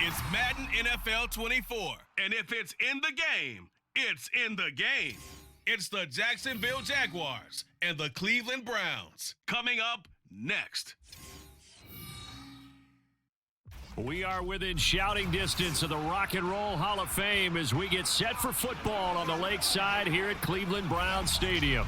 It's Madden NFL 24. And if it's in the game, it's in the game. It's the Jacksonville Jaguars and the Cleveland Browns. Coming up next. We are within shouting distance of the Rock and Roll Hall of Fame as we get set for football on the lakeside here at Cleveland Browns Stadium.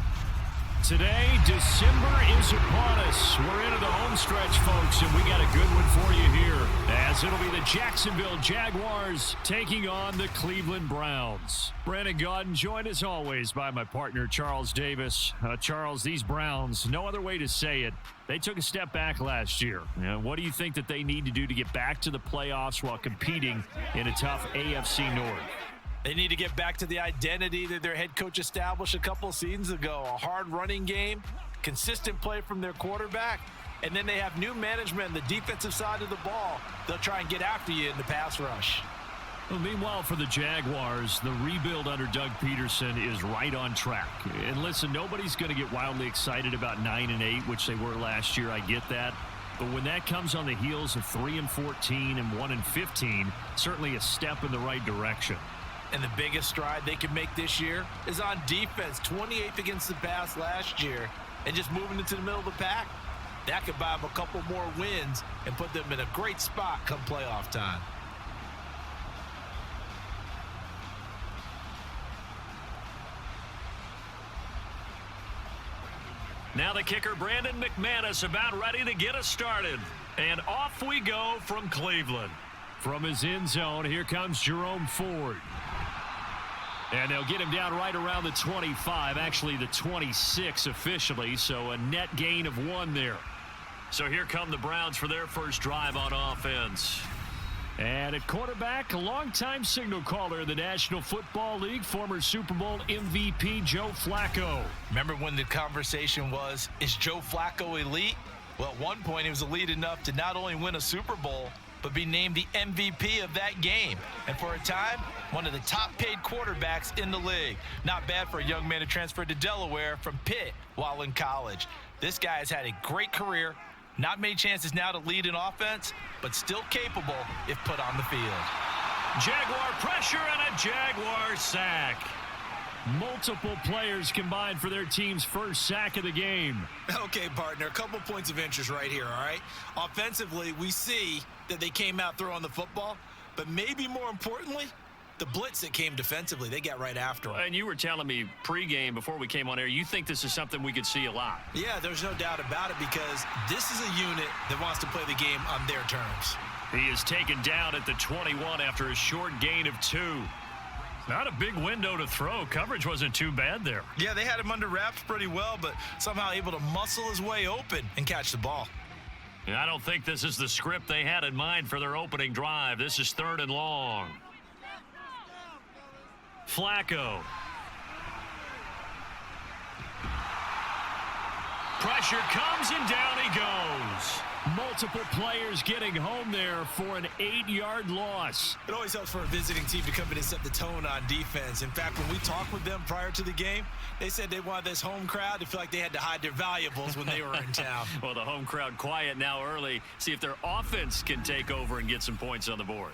Today, December is upon us. We're into the home stretch, folks, and we got a good one for you here, as it'll be the Jacksonville Jaguars taking on the Cleveland Browns. Brandon Gaudin, joined as always by my partner, Charles Davis. Charles, these Browns, no other way to say it, they took a step back last year. What do you think that they need to do to get back to the playoffs while competing in a tough AFC North? They need to get back to the identity that their head coach established a couple of seasons ago. A hard running game, consistent play from their quarterback, and then they have new management on the defensive side of the ball. They'll try and get after you in the pass rush. Well, meanwhile, for the Jaguars, the rebuild under Doug Peterson is right on track. And listen, nobody's going to get wildly excited about 9-8, which they were last year. I get that. But when that comes on the heels of 3-14 and 1-15, certainly a step in the right direction. And the biggest stride they can make this year is on defense. 28th against the pass last year, and just moving into the middle of the pack. That could buy them a couple more wins and put them in a great spot come playoff time. Now the kicker, Brandon McManus, about ready to get us started. And off we go from Cleveland. From his end zone, here comes Jerome Ford. And they'll get him down right around the 25, actually the 26 officially, so a net gain of 1 there. So here come the Browns for their first drive on offense. And at quarterback, a longtime signal caller in the National Football League, former Super Bowl MVP Joe Flacco. Remember when the conversation was, is Joe Flacco elite? Well, at one point he was elite enough to not only win a Super Bowl, but be named the MVP of that game. And for a time, one of the top-paid quarterbacks in the league. Not bad for a young man who transferred to Delaware from Pitt while in college. This guy has had a great career. Not many chances now to lead an offense, but still capable if put on the field. Jaguar pressure and a Jaguar sack. Multiple players combined for their team's first sack of the game. Okay, partner, a couple points of interest right here, all right? Offensively, we see that they came out throwing the football, but maybe more importantly, the blitz that came defensively, they got right after them. And you were telling me pregame before we came on air, you think this is something we could see a lot. Yeah, there's no doubt about it because this is a unit that wants to play the game on their terms. He is taken down at the 21 after a short gain of 2. Not a big window to throw. Coverage wasn't too bad there. Yeah, they had him under wraps pretty well, but somehow able to muscle his way open and catch the ball. I don't think this is the script they had in mind for their opening drive. This is 3rd and long. Flacco. Pressure comes and down he goes. Multiple players getting home there for an 8-yard loss. It always helps for a visiting team to come in and set the tone on defense. In fact, when we talked with them prior to the game, they said they wanted this home crowd to feel like they had to hide their valuables when they were in town. Well, the home crowd quiet now early. See if their offense can take over and get some points on the board.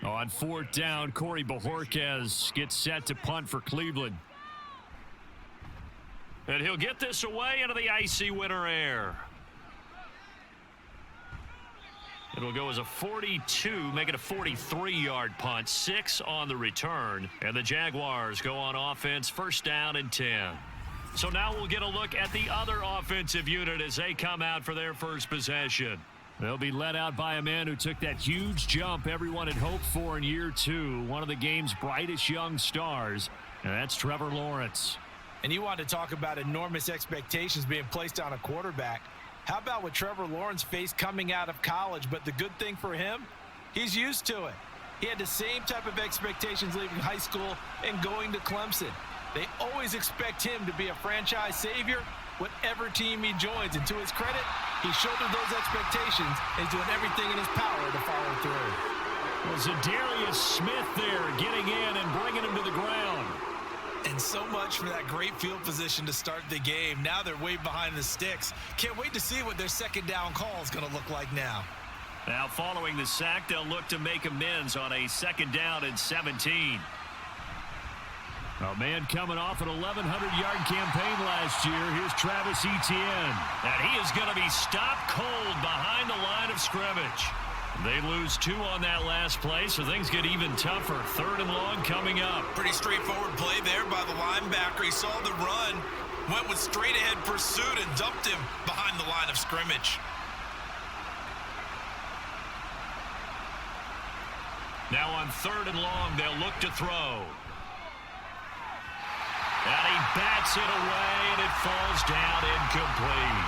On 4th down, Corey Bojorquez gets set to punt for Cleveland. And he'll get this away into the icy winter air. It'll go as a 42, make it a 43-yard punt, 6 on the return. And the Jaguars go on offense, 1st down and 10. So now we'll get a look at the other offensive unit as they come out for their first possession. They'll be led out by a man who took that huge jump everyone had hoped for in year 2, one of the game's brightest young stars, and that's Trevor Lawrence. And you want to talk about enormous expectations being placed on a quarterback. How about what Trevor Lawrence faced coming out of college? But the good thing for him, he's used to it. He had the same type of expectations leaving high school and going to Clemson. They always expect him to be a franchise savior, whatever team he joins. And to his credit, he shouldered those expectations and is doing everything in his power to follow through. Was Zadarius Smith there getting in and bringing him to the ground. And And so much for that great field position to start the game. Now they're way behind the sticks. Can't wait to see what their second down call is going to look like now. Now following the sack, they'll look to make amends on a 2nd down and 17. A man coming off an 1,100-yard campaign last year. Here's Travis Etienne. And he is going to be stopped cold behind the line of scrimmage. They lose 2 on that last play, so things get even tougher. 3rd and long coming up. Pretty straightforward play there by the linebacker. He saw the run, went with straight-ahead pursuit, and dumped him behind the line of scrimmage. Now on 3rd and long, they'll look to throw. And he bats it away, and it falls down incomplete.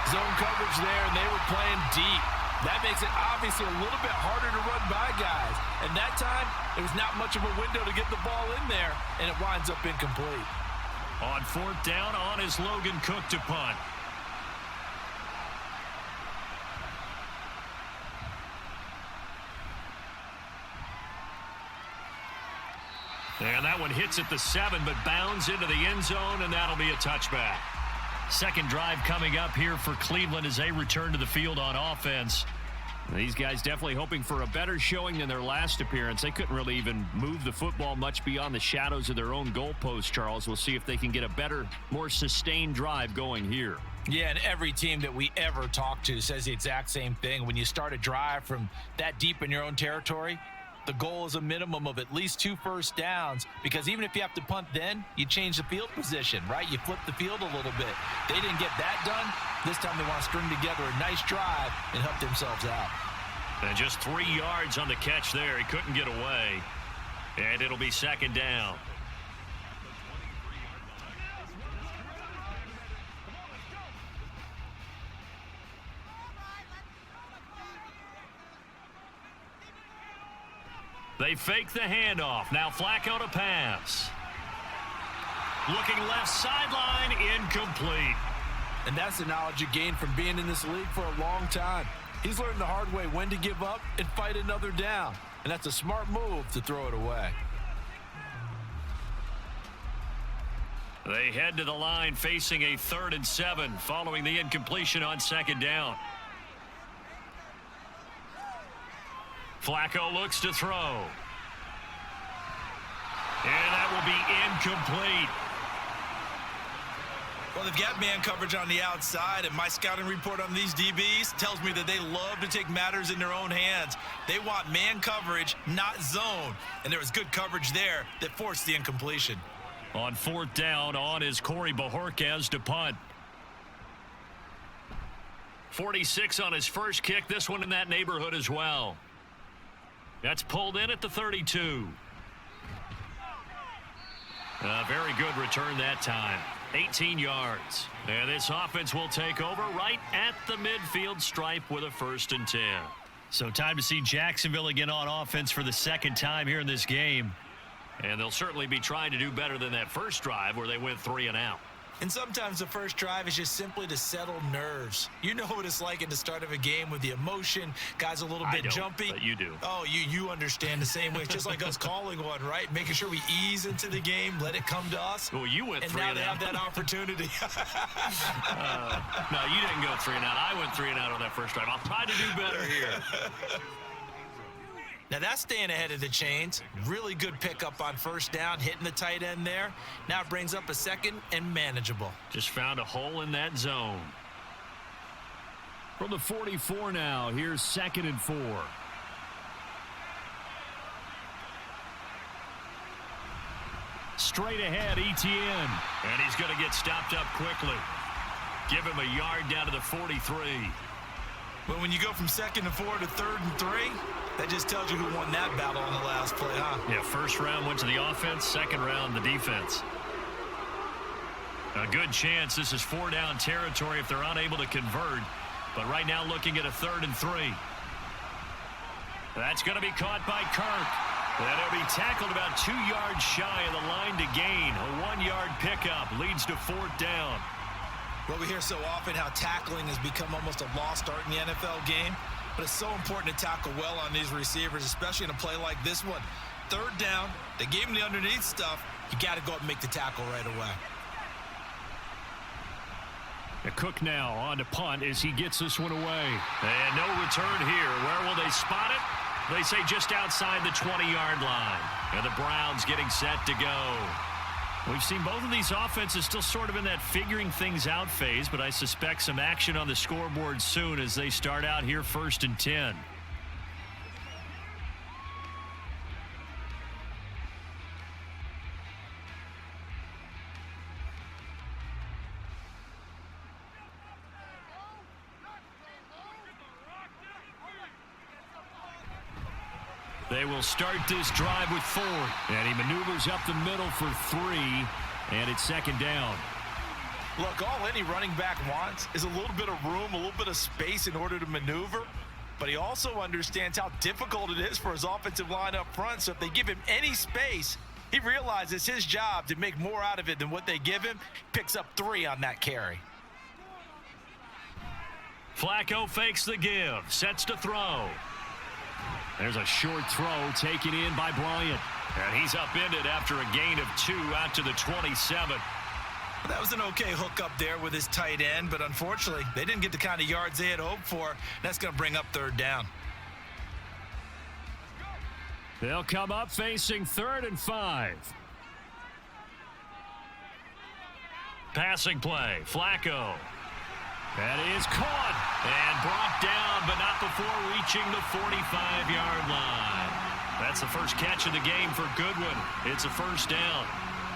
Zone coverage there, and they were playing deep. That makes it obviously a little bit harder to run by guys. And that time, there was not much of a window to get the ball in there, and it winds up incomplete. On 4th down, on is Logan Cook to punt. And that one hits at the 7, but bounds into the end zone, and that'll be a touchback. Second drive coming up here for Cleveland as they return to the field on offense. These guys definitely hoping for a better showing than their last appearance. They couldn't really even move the football much beyond the shadows of their own goalpost, Charles. We'll see if they can get a better, more sustained drive going here. Yeah, and every team that we ever talk to says the exact same thing. When you start a drive from that deep in your own territory, the goal is a minimum of at least 2 first downs, because even if you have to punt then, you change the field position, right? You flip the field a little bit. They didn't get that done. This time they want to string together a nice drive and help themselves out. And just 3 yards on the catch there. He couldn't get away. And it'll be 2nd down. They fake the handoff. Now Flacco to pass. Looking left sideline, incomplete. And that's the knowledge you gain from being in this league for a long time. He's learned the hard way when to give up and fight another down. And that's a smart move to throw it away. They head to the line facing a 3rd and 7 following the incompletion on 2nd down. Flacco looks to throw. And that will be incomplete. Well, they've got man coverage on the outside, and my scouting report on these DBs tells me that they love to take matters in their own hands. They want man coverage, not zone. And there was good coverage there that forced the incompletion. On 4th down, on is Corey Bojorquez to punt. 46 on his first kick. This one in that neighborhood as well. That's pulled in at the 32. A very good return that time. 18 yards. And this offense will take over right at the midfield stripe with a 1st and 10. So time to see Jacksonville again on offense for the 2nd time here in this game. And they'll certainly be trying to do better than that first drive where they went 3 and out. And sometimes the first drive is just simply to settle nerves. You know what it's like at the start of a game with the emotion. Guys a little bit jumpy. But you do. Oh, you understand the same way. It's just like us calling one, right? Making sure we ease into the game, let it come to us. Well, you went 3 and out. And now they have that opportunity. No, you didn't go 3 and out. I went 3 and out on that first drive. I'll try to do better here. Now that's staying ahead of the chains. Really good pickup on 1st down, hitting the tight end there. Now it brings up a 2nd and manageable. Just found a hole in that zone. From the 44 now, here's 2nd and 4. Straight ahead, Etienne. And he's going to get stopped up quickly. Give him a yard down to the 43. But when you go from 2nd and 4 to 3rd and 3, that just tells you who won that battle on the last play, huh? Yeah, first round went to the offense, 2nd round the defense. A good chance this is 4-down territory if they're unable to convert. But right now looking at a 3rd and 3. That's going to be caught by Kirk. And it'll be tackled about 2 yards shy of the line to gain. A 1-yard pickup leads to 4th down. Well, we hear so often how tackling has become almost a lost art in the NFL game. But it's so important to tackle well on these receivers, especially in a play like this one. 3rd down, they gave him the underneath stuff. You got to go up and make the tackle right away. Cook now on to punt as he gets this one away. And no return here. Where will they spot it? They say just outside the 20-yard line. And the Browns getting set to go. We've seen both of these offenses still sort of in that figuring things out phase, but I suspect some action on the scoreboard soon as they start out here 1st and 10. They will start this drive with Ford. And he maneuvers up the middle for 3. And it's 2nd down. Look, all any running back wants is a little bit of room, a little bit of space in order to maneuver. But he also understands how difficult it is for his offensive line up front. So if they give him any space, he realizes his job to make more out of it than what they give him. Picks up 3 on that carry. Flacco fakes the give. Sets to throw. There's a short throw taken in by Bryant. And he's upended after a gain of 2 out to the 27. That was an okay hook up there with his tight end, but unfortunately, they didn't get the kind of yards they had hoped for. That's going to bring up 3rd down. They'll come up facing 3rd and 5. Passing play, Flacco. That is caught and brought down, but not before reaching the 45-yard line. That's the first catch of the game for Goodwin. It's a 1st down.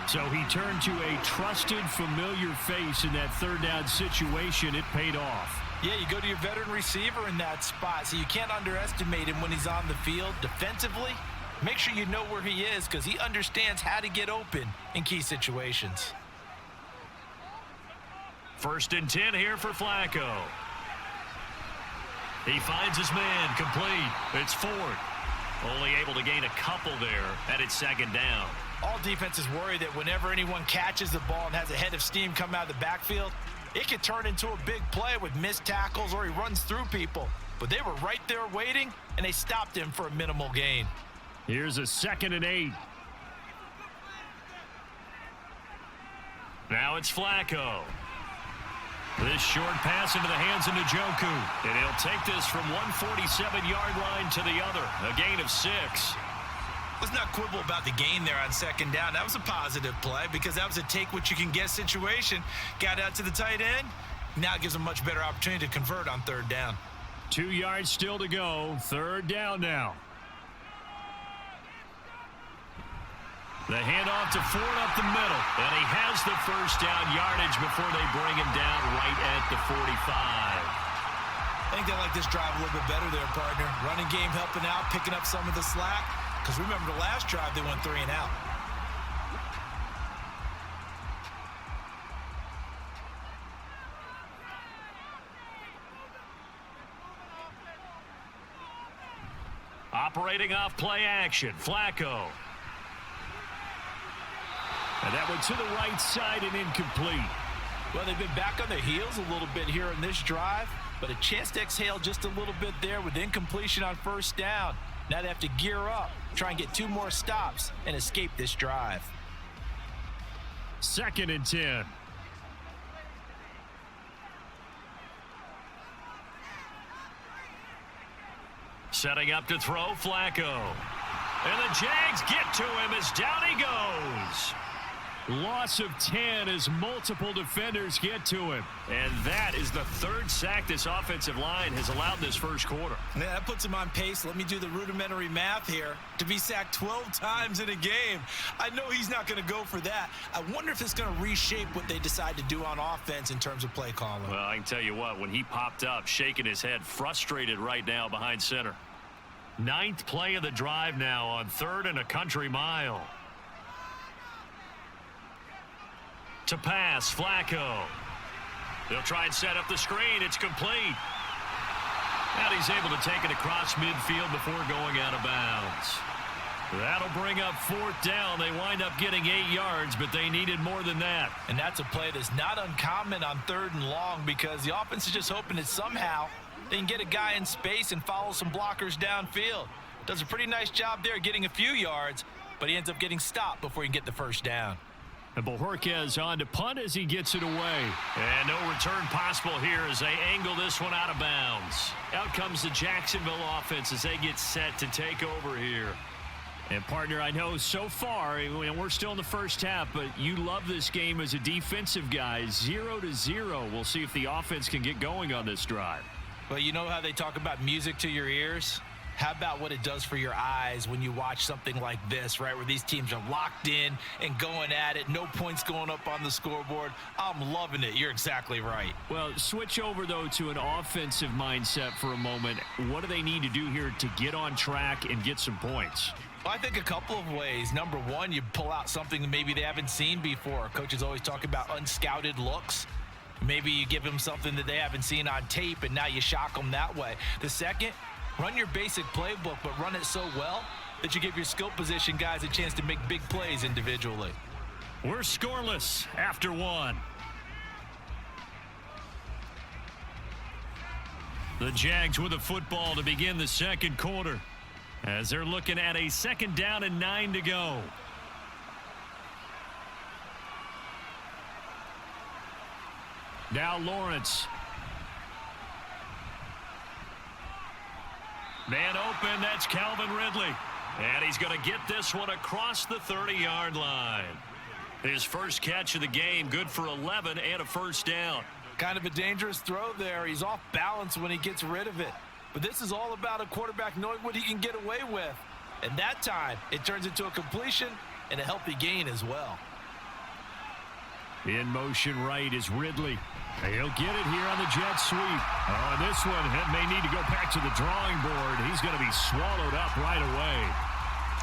So he turned to a trusted, familiar face in that 3rd down situation. It paid off. Yeah, you go to your veteran receiver in that spot, so you can't underestimate him when he's on the field. Defensively, make sure you know where he is because he understands how to get open in key situations. 1st and 10 here for Flacco. He finds his man, complete. It's Ford. Only able to gain a couple there, and it's 2nd down. All defenses worry that whenever anyone catches the ball and has a head of steam come out of the backfield, it could turn into a big play with missed tackles or he runs through people. But they were right there waiting, and they stopped him for a minimal gain. Here's a 2nd and 8. Now it's Flacco. This short pass into the hands of Njoku. And he'll take this from 147-yard line to the other. A gain of 6. Let's not quibble about the gain there on 2nd down. That was a positive play because that was a take-what-you-can-get situation. Got out to the tight end. Now it gives them a much better opportunity to convert on 3rd down. 2 yards still to go. 3rd down now. The handoff to Ford up the middle. And he has the 1st down yardage before they bring him down right at the 45. I think they like this drive a little bit better there, partner. Running game helping out, picking up some of the slack. Because remember the last drive, they went 3 and out. Operating off play action, Flacco. And that went to the right side and incomplete. Well, they've been back on their heels a little bit here in this drive, but a chance to exhale just a little bit there with incompletion on 1st down. Now they have to gear up, try and get 2 more stops, and escape this drive. 2nd and 10. Setting up to throw, Flacco. And the Jags get to him as down he goes. Loss of 10 as multiple defenders get to him. And that is the 3rd sack this offensive line has allowed this 1st quarter. Yeah, that puts him on pace. Let me do the rudimentary math here. To be sacked 12 times in a game. I know he's not going to go for that. I wonder if it's going to reshape what they decide to do on offense in terms of play calling. Well, I can tell you what, when he popped up, shaking his head, frustrated right now behind center. 9th play of the drive now on 3rd and a country mile. To pass, Flacco. They'll try and set up the screen. It's complete. And he's able to take it across midfield before going out of bounds. That'll bring up 4th down. They wind up getting 8 yards, but they needed more than that. And that's a play that's not uncommon on 3rd and long because the offense is just hoping that somehow they can get a guy in space and follow some blockers downfield. Does a pretty nice job there getting a few yards, but he ends up getting stopped before he can get the first down. And Bojorquez on to punt as he gets it away. And no return possible here as they angle this one out of bounds. Out comes the Jacksonville offense as they get set to take over here. And, partner, I know so far, and we're still in the first half, but you love this game as a defensive guy. 0-0. We'll see if the offense can get going on this drive. Well, you know how they talk about music to your ears? How about what it does for your eyes when you watch something like this, right, where these teams are locked in and going at it, no points going up on the scoreboard? I'm loving it. You're exactly right. Well, switch over, though, to an offensive mindset for a moment. What do they need to do here to get on track and get some points? Well, I think a couple of ways. Number one, you pull out something that maybe they haven't seen before. Coaches always talk about unscouted looks. Maybe you give them something that they haven't seen on tape, and now you shock them that way. The second, run your basic playbook, but run it so well that you give your skill position guys a chance to make big plays individually. We're scoreless after one. The Jags with the football to begin the second quarter as they're looking at a 2nd down and 9 to go. Now Lawrence. Man open, that's Calvin Ridley. And he's going to get this one across the 30-yard line. His first catch of the game, good for 11 and a first down. Kind of a dangerous throw there. He's off balance when he gets rid of it. But this is all about a quarterback knowing what he can get away with. And that time, it turns into a completion and a healthy gain as well. In motion right is Ridley. He'll get it here on the jet sweep. Oh, this one may need to go back to the drawing board. He's going to be swallowed up right away.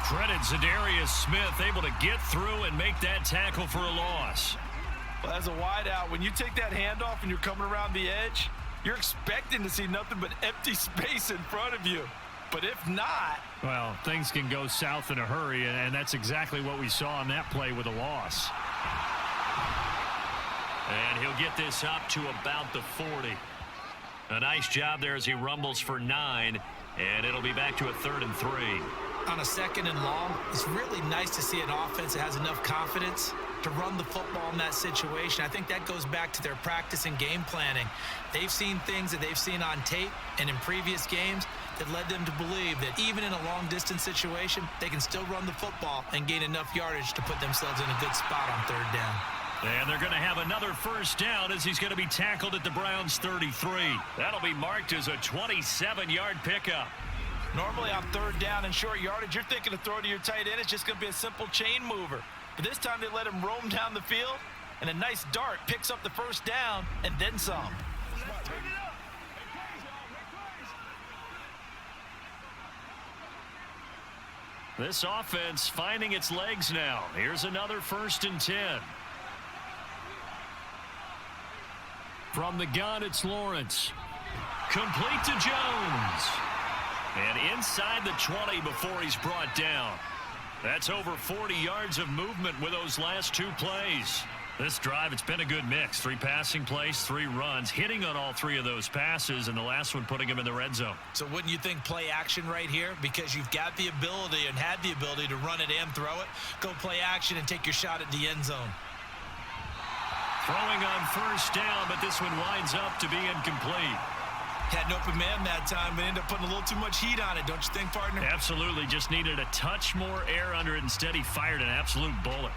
Credit Zadarius Smith, able to get through and make that tackle for a loss. Well, as a wideout, when you take that handoff and you're coming around the edge, you're expecting to see nothing but empty space in front of you. But if not... well, things can go south in a hurry, and that's exactly what we saw on that play with a loss. And he'll get this up to about the 40. A nice job there as he rumbles for 9, and it'll be back to a 3rd and 3. On a 2nd and long, it's really nice to see an offense that has enough confidence to run the football in that situation. I think that goes back to their practice and game planning. They've seen things that they've seen on tape and in previous games that led them to believe that even in a long-distance situation, they can still run the football and gain enough yardage to put themselves in a good spot on 3rd down. And they're going to have another first down as he's going to be tackled at the Browns' 33. That'll be marked as a 27-yard pickup. Normally on 3rd down and short yardage, you're thinking to throw to your tight end. It's just going to be a simple chain mover. But this time they let him roam down the field, and a nice dart picks up the first down and then some. This offense finding its legs now. Here's another 1st and 10. From the gun, it's Lawrence. Complete to Jones. And inside the 20 before he's brought down. That's over 40 yards of movement with those last 2 plays. This drive, it's been a good mix. 3 passing plays, 3 runs, hitting on all 3 of those passes, and the last one putting him in the red zone. So wouldn't you think play action right here? Because you've got the ability and had the ability to run it and throw it. Go play action and take your shot at the end zone. Throwing on first down, but this one winds up to be incomplete. Had an open man that time, but ended up putting a little too much heat on it, don't you think, partner? Absolutely. Just needed a touch more air under it. Instead, he fired an absolute bullet.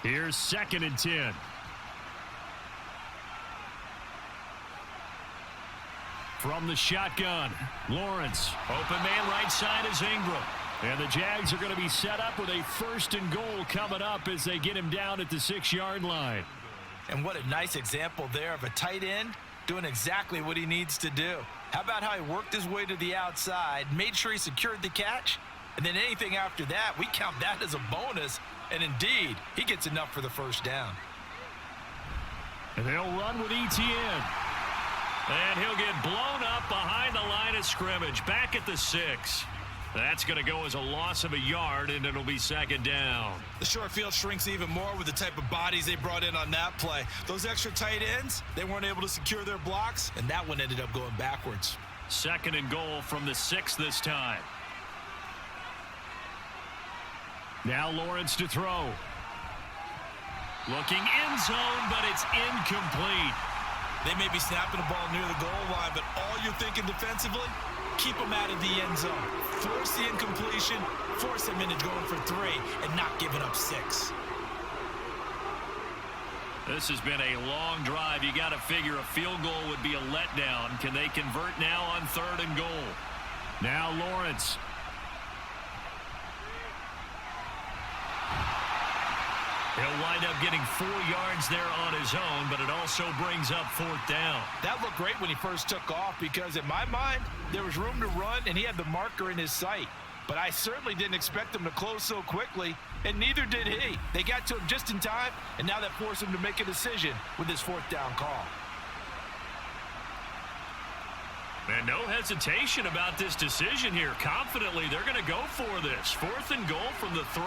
Here's 2nd and 10. From the shotgun, Lawrence. Open man right side is Ingram. And the Jags are going to be set up with a 1st and goal coming up as they get him down at the 6-yard line. And what a nice example there of a tight end doing exactly what he needs to do. How about how he worked his way to the outside, made sure he secured the catch, and then anything after that, we count that as a bonus. And indeed, he gets enough for the first down. And they'll run with Etienne. And he'll get blown up behind the line of scrimmage, back at the 6. That's going to go as a loss of a yard, and it'll be 2nd down. The short field shrinks even more with the type of bodies they brought in on that play. Those extra tight ends, they weren't able to secure their blocks, and that one ended up going backwards. 2nd and goal from the 6 this time. Now Lawrence to throw. Looking end zone, but it's incomplete. They may be snapping the ball near the goal line, but all you're thinking defensively, keep them out of the end zone. Force the incompletion, force them into going for 3, and not giving up 6. This has been a long drive. You got to figure a field goal would be a letdown. Can they convert now on 3rd and goal? Now Lawrence. He'll wind up getting 4 yards there on his own, but it also brings up 4th down. That looked great when he first took off because, in my mind, there was room to run, and he had the marker in his sight. But I certainly didn't expect him to close so quickly, and neither did he. They got to him just in time, and now that forced him to make a decision with his 4th down call. And no hesitation about this decision here. Confidently, they're going to go for this. 4th and goal from the 3.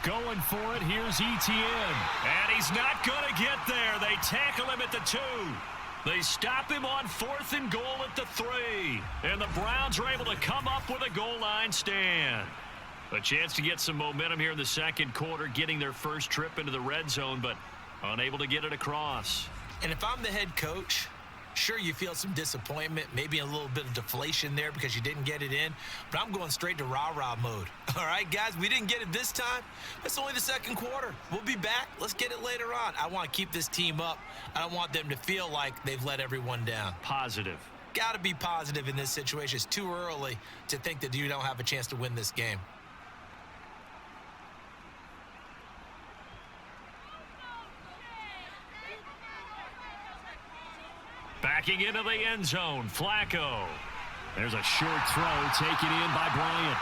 Going for it, here's Etienne. And he's not going to get there. They tackle him at the 2. They stop him on 4th and goal at the 3. And the Browns are able to come up with a goal line stand. A chance to get some momentum here in the 2nd quarter, getting their first trip into the red zone, but unable to get it across. And if I'm the head coach, sure, you feel some disappointment, maybe a little bit of deflation there because you didn't get it in, but I'm going straight to rah-rah mode. All right, guys, we didn't get it this time. That's only the 2nd quarter. We'll be back. Let's get it later on. I want to keep this team up. I don't want them to feel like they've let everyone down. Positive. Got to be positive in this situation. It's too early to think that you don't have a chance to win this game. Backing into the end zone, Flacco. There's a short throw taken in by Bryant.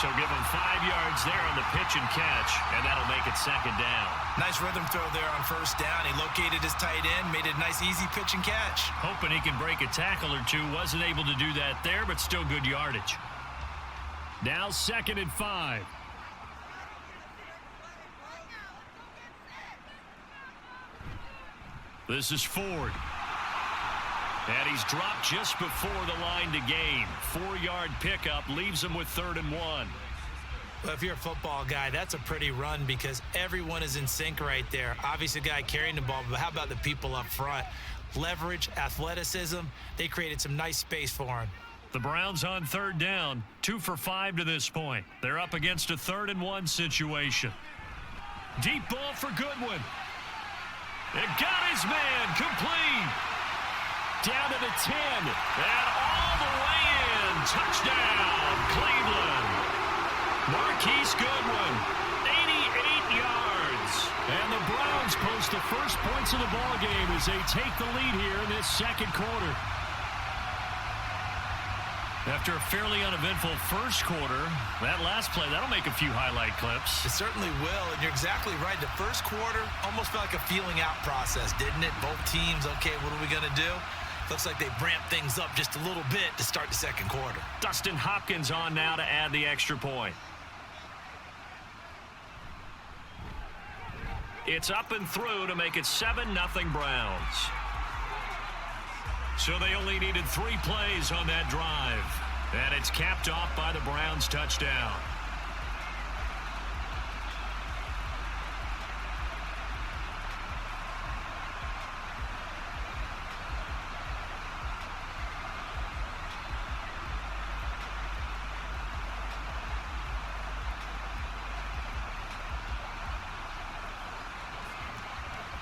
So give him 5 yards there on the pitch and catch, and that'll make it 2nd down. Nice rhythm throw there on 1st down. He located his tight end, made it a nice, easy pitch and catch. Hoping he can break a tackle or 2. Wasn't able to do that there, but still good yardage. Now 2nd and 5. This is Ford. And he's dropped just before the line to gain. 4-yard pickup leaves him with 3rd and 1. Well, if you're a football guy, that's a pretty run because everyone is in sync right there. Obviously, the guy carrying the ball, but how about the people up front? Leverage, athleticism, they created some nice space for him. The Browns on 3rd down, 2 for 5 to this point. They're up against a 3rd and 1 situation. Deep ball for Goodwin. It got his man complete. Down to the 10, and all the way in. Touchdown, Cleveland. Marquise Goodwin, 88 yards. And the Browns post the first points of the ballgame as they take the lead here in this 2nd quarter. After a fairly uneventful 1st quarter, that last play, that'll make a few highlight clips. It certainly will, and you're exactly right. The 1st quarter almost felt like a feeling out process, didn't it? Both teams, okay, what are we going to do? Looks like they've ramped things up just a little bit to start the 2nd quarter. Dustin Hopkins on now to add the extra point. It's up and through to make it 7-0 Browns. So they only needed 3 plays on that drive. And it's capped off by the Browns touchdown.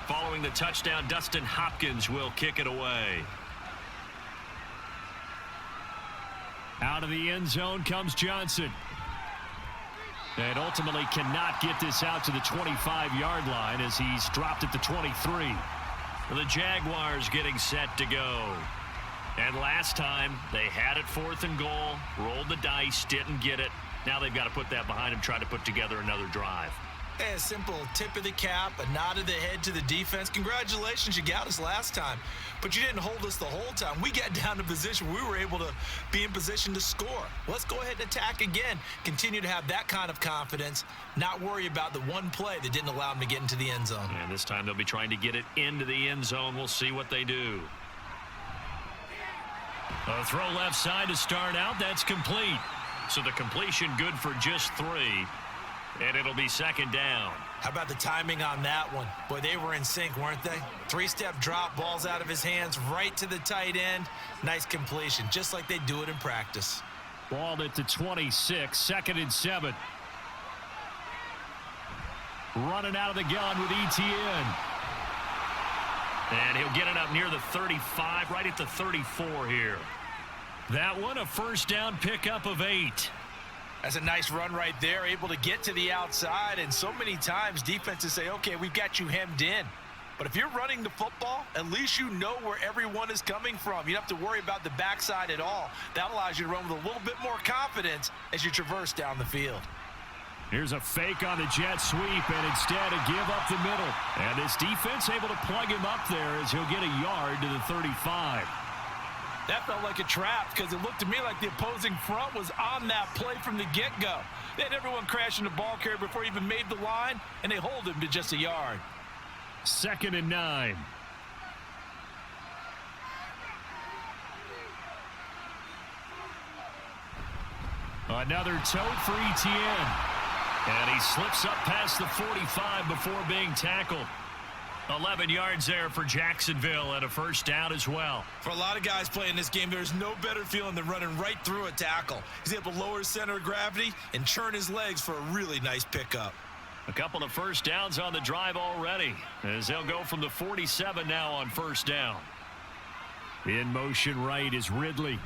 Following the touchdown, Dustin Hopkins will kick it away. Out of the end zone comes Johnson. And ultimately cannot get this out to the 25-yard line as he's dropped at the 23. The Jaguars getting set to go. And last time, they had it 4th and goal, rolled the dice, didn't get it. Now they've got to put that behind them, try to put together another drive. Hey, a simple tip of the cap, a nod of the head to the defense. Congratulations, you got us last time, but you didn't hold us the whole time. We got down to position. We were able to be in position to score. Let's go ahead and attack again. Continue to have that kind of confidence, not worry about the one play that didn't allow them to get into the end zone. And this time they'll be trying to get it into the end zone. We'll see what they do. A throw left side to start out. That's complete. So the completion good for just 3, and it'll be second down. How about the timing on that one? Boy, they were in sync, weren't they? 3-step drop, balls out of his hands, right to the tight end. Nice completion, just like they do it in practice. Ball at the 26, 2nd and 7. Running out of the gun with Etienne. And he'll get it up near the 35, right at the 34 here. That one, a first down pickup of 8. That's a nice run right there, able to get to the outside. And so many times defenses say, okay, we've got you hemmed in. But if you're running the football, at least you know where everyone is coming from. You don't have to worry about the backside at all. That allows you to run with a little bit more confidence as you traverse down the field. Here's a fake on the jet sweep, and instead a give up the middle. And this defense able to plug him up there as he'll get a yard to the 35. That felt like a trap because it looked to me like the opposing front was on that play from the get-go. They had everyone crashing the ball carrier before he even made the line, and they hold him to just a yard. 2nd and 9. Another tote for Etienne. And he slips up past the 45 before being tackled. 11 yards there for Jacksonville and a first down as well. For a lot of guys playing this game, there's no better feeling than running right through a tackle. He's able to lower his center of gravity and churn his legs for a really nice pickup. A couple of first downs on the drive already as they'll go from the 47 now on first down. In motion right is Ridley.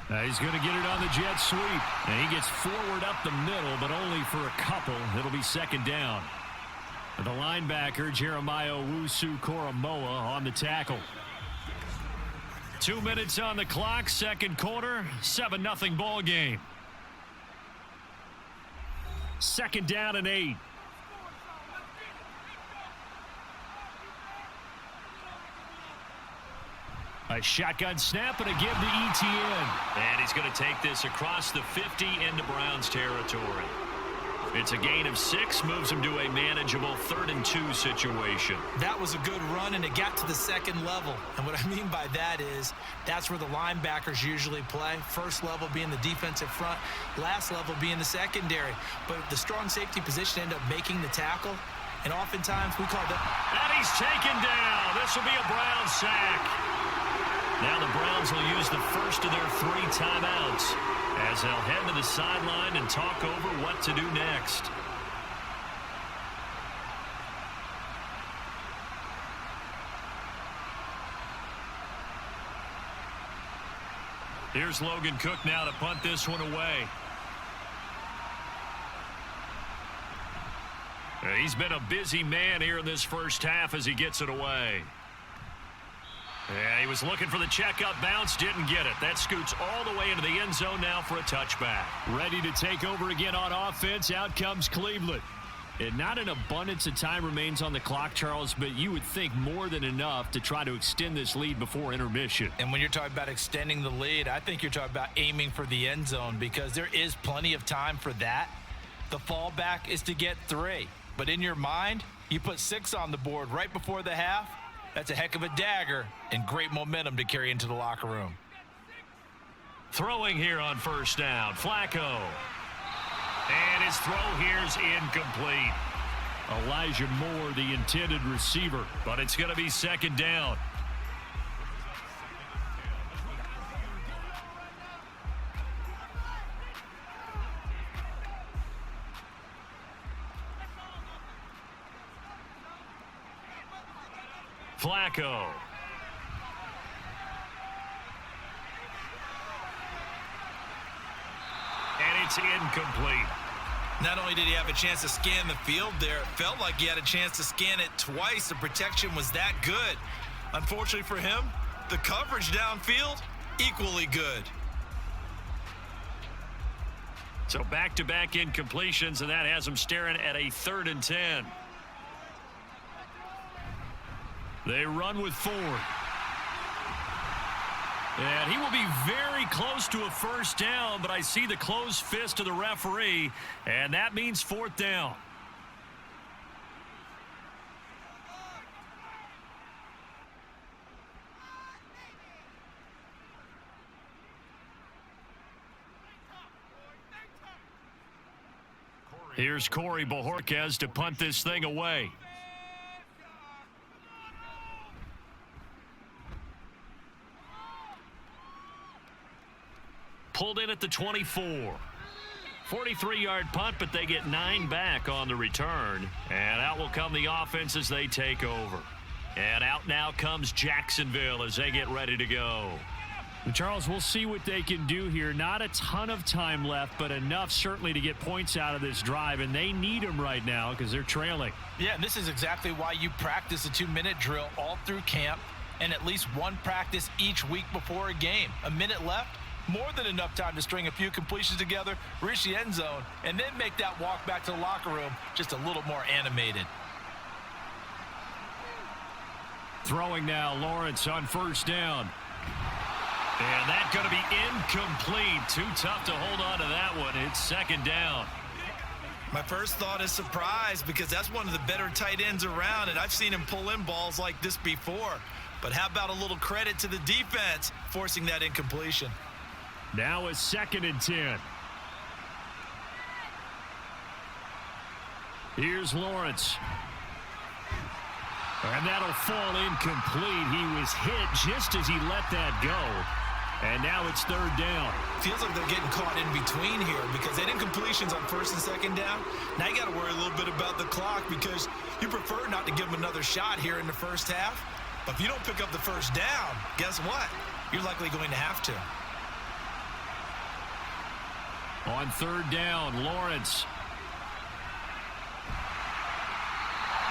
He's going to get it on the jet sweep. And he gets forward up the middle, but only for a couple. It'll be second down. The linebacker, Jeremiah Owusu-Koramoah, on the tackle. 2 minutes on the clock, second quarter, 7-0 ball game. Second down and 8. A shotgun snap and a give to Etienne. And he's going to take this across the 50 into Browns territory. It's a gain of 6, moves him to a manageable 3rd and 2 situation. That was a good run, and it got to the second level. And what I mean by that is that's where the linebackers usually play. First level being the defensive front, last level being the secondary. But the strong safety position ended up making the tackle, and oftentimes we call that. And he's taken down. This will be a Browns sack. Now the Browns will use the first of their 3 timeouts as they'll head to the sideline and talk over what to do next. Here's Logan Cook now to punt this one away. He's been a busy man here in this first half as he gets it away. Yeah, he was looking for the checkup bounce, didn't get it. That scoots all the way into the end zone now for a touchback. Ready to take over again on offense. Out comes Cleveland. And not an abundance of time remains on the clock, Charles, but you would think more than enough to try to extend this lead before intermission. And when you're talking about extending the lead, I think you're talking about aiming for the end zone because there is plenty of time for that. The fallback is to get 3. But in your mind, you put 6 on the board right before the half. That's a heck of a dagger and great momentum to carry into the locker room. Throwing here on first down, Flacco. And his throw here's incomplete. Elijah Moore, the intended receiver, but it's going to be second down. Flacco. And it's incomplete. Not only did he have a chance to scan the field there, it felt like he had a chance to scan it twice. The protection was that good. Unfortunately for him, the coverage downfield, equally good. So back-to-back incompletions, and that has him staring at a 3rd and 10. They run with 4. And he will be very close to a first down, but I see the closed fist of the referee, and that means 4th down. Here's Corey Bojorquez to punt this thing away. Pulled in at the 24. 43-yard punt, but they get 9 back on the return. And out will come the offense as they take over. And out now comes Jacksonville as they get ready to go. Charles, we'll see what they can do here. Not a ton of time left, but enough certainly to get points out of this drive, and they need them right now because they're trailing. Yeah, and this is exactly why you practice a 2-minute drill all through camp and at least one practice each week before a game. A minute left, more than enough time to string a few completions together, reach the end zone, and then make that walk back to the locker room just a little more animated. Throwing now, Lawrence on first down. And that's going to be incomplete. Too tough to hold on to that one. It's second down. My first thought is surprise because that's one of the better tight ends around, and I've seen him pull in balls like this before. But how about a little credit to the defense forcing that incompletion? Now it's 2nd and 10. Here's Lawrence. And that'll fall incomplete. He was hit just as he let that go. And now it's 3rd down. Feels like they're getting caught in between here because that incompletion's on 1st and 2nd down. Now you got to worry a little bit about the clock because you prefer not to give them another shot here in the first half. But if you don't pick up the first down, guess what? You're likely going to have to. On 3rd down, Lawrence.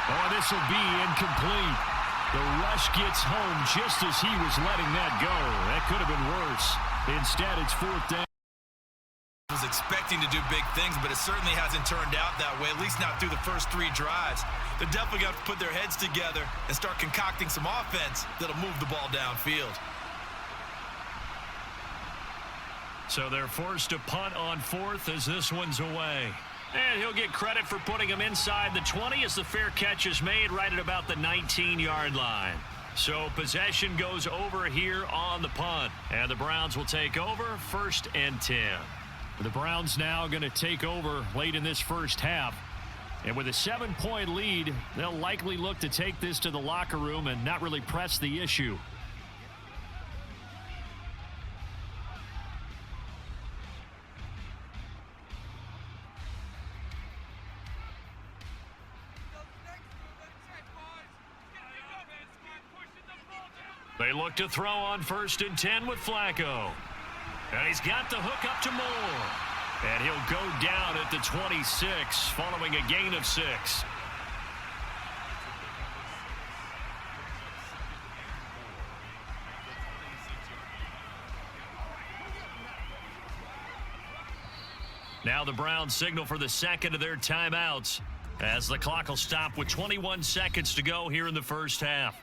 Oh, this will be incomplete. The rush gets home just as he was letting that go. That could have been worse. Instead, it's 4th down. Was expecting to do big things, but it certainly hasn't turned out that way, at least not through the first 3 drives. They're definitely going to have to put their heads together and start concocting some offense that'll move the ball downfield. So they're forced to punt on 4th as this one's away. And he'll get credit for putting him inside the 20 as the fair catch is made right at about the 19-yard line. So possession goes over here on the punt. And the Browns will take over 1st and 10. The Browns now going to take over late in this first half. And with a 7-point lead, they'll likely look to take this to the locker room and not really press the issue. They look to throw on 1st and 10 with Flacco. And he's got the hook up to Moore. And he'll go down at the 26 following a gain of 6. Now the Browns signal for the 2nd of their timeouts as the clock will stop with 21 seconds to go here in the first half.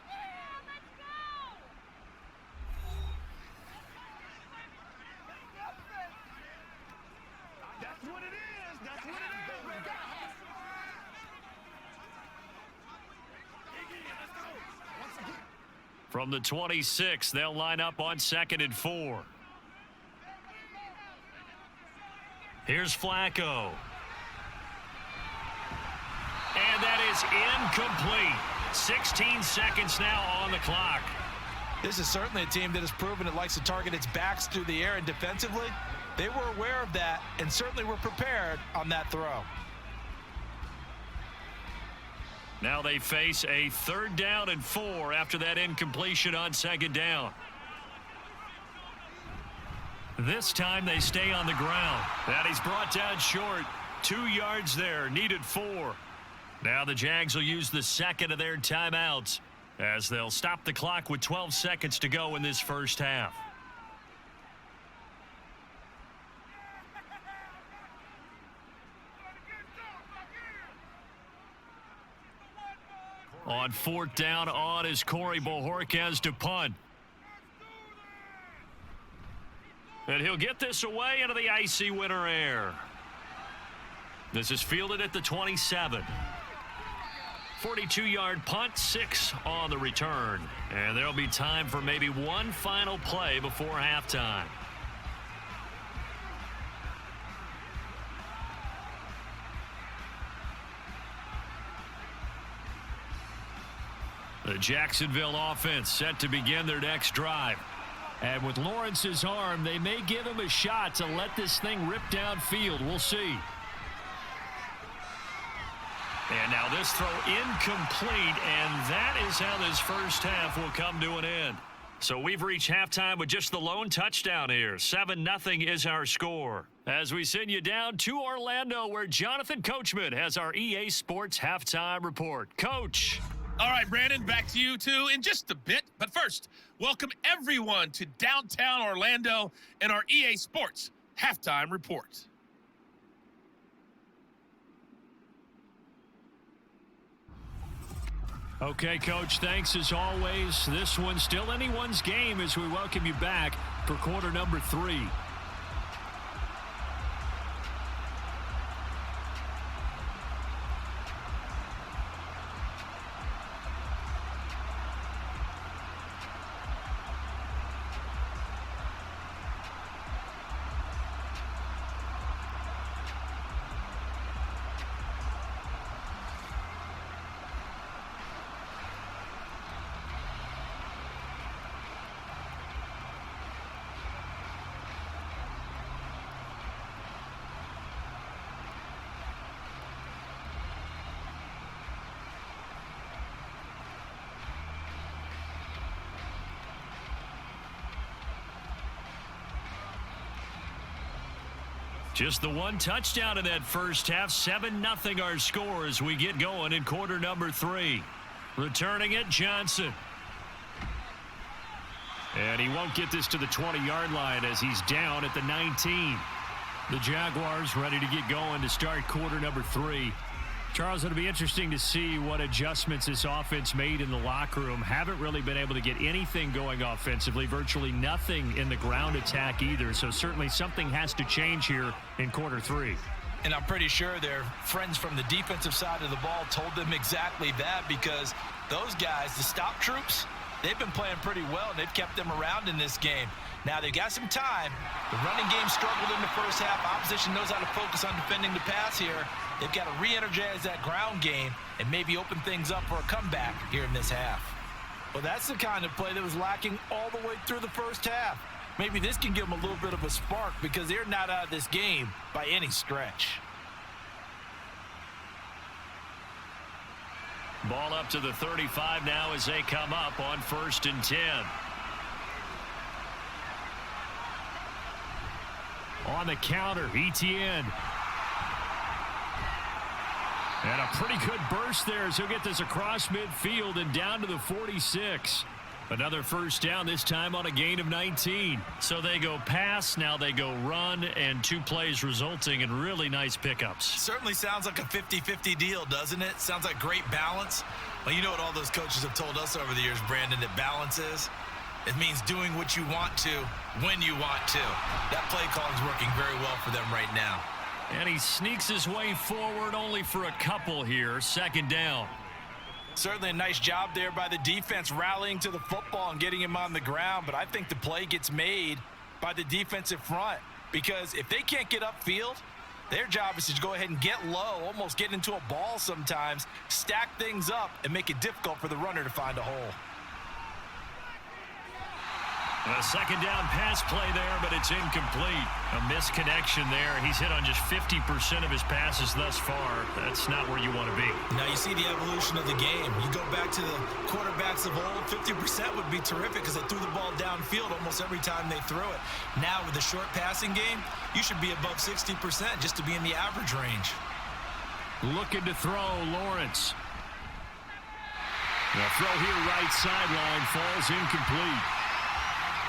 From the 26, they'll line up on 2nd and 4. Here's Flacco. And that is incomplete. 16 seconds now on the clock. This is certainly a team that has proven it likes to target its backs through the air, and defensively, they were aware of that and certainly were prepared on that throw. Now they face a 3rd down and 4 after that incompletion on 2nd down. This time they stay on the ground. And he's brought down short. 2 yards there, needed 4. Now the Jags will use the 2nd of their timeouts as they'll stop the clock with 12 seconds to go in this first half. On 4th down, on is Corey Bojorquez to punt. And he'll get this away into the icy winter air. This is fielded at the 27. 42-yard punt, 6 on the return. And there'll be time for maybe one final play before halftime. The Jacksonville offense set to begin their next drive. And with Lawrence's arm, they may give him a shot to let this thing rip downfield. We'll see. And now this throw incomplete, and that is how this first half will come to an end. So we've reached halftime with just the lone touchdown here. 7-0 is our score. As we send you down to Orlando, where Jonathan Coachman has our EA Sports halftime report. Coach. All right, Brandon, back to you two in just a bit. But first, welcome everyone to downtown Orlando and our EA Sports halftime report. Okay, Coach, thanks as always. This one's still anyone's game as we welcome you back for quarter number 3. Just the one touchdown in that first half. 7-0 our score as we get going in quarter number 3. Returning it, Johnson. And he won't get this to the 20-yard line as he's down at the 19. The Jaguars ready to get going to start quarter number 3. Charles, it'll be interesting to see what adjustments this offense made in the locker room. Haven't really been able to get anything going offensively. Virtually nothing in the ground attack either. So certainly something has to change here in quarter 3. And I'm pretty sure their friends from the defensive side of the ball told them exactly that, because those guys, the stop troops, they've been playing pretty well, and they've kept them around in this game. Now, they've got some time. The running game struggled in the first half. Opposition knows how to focus on defending the pass here. They've got to re-energize that ground game and maybe open things up for a comeback here in this half. Well, that's the kind of play that was lacking all the way through the first half. Maybe this can give them a little bit of a spark, because they're not out of this game by any stretch. Ball up to the 35 now as they come up on 1st and 10. On the counter, Etienne. And a pretty good burst there as he'll get this across midfield and down to the 46. Another first down, this time on a gain of 19. So they go pass, now they go run, and 2 plays resulting in really nice pickups. Certainly sounds like a 50-50 deal, doesn't it? Sounds like great balance. Well, you know what all those coaches have told us over the years, Brandon, that balance is? It means doing what you want to when you want to. That play calling is working very well for them right now. And he sneaks his way forward only for a couple here. 2nd down. Certainly a nice job there by the defense, rallying to the football and getting him on the ground. But I think the play gets made by the defensive front, because if they can't get upfield, their job is to go ahead and get low, almost get into a ball sometimes, stack things up, and make it difficult for the runner to find a hole. A 2nd down pass play there, but it's incomplete. A misconnection there. He's hit on just 50% of his passes thus far. That's not where you want to be. Now you see the evolution of the game. You go back to the quarterbacks of old, 50% would be terrific because they threw the ball downfield almost every time they threw it. Now with the short passing game, you should be above 60% just to be in the average range. Looking to throw, Lawrence. The throw here right sideline falls incomplete.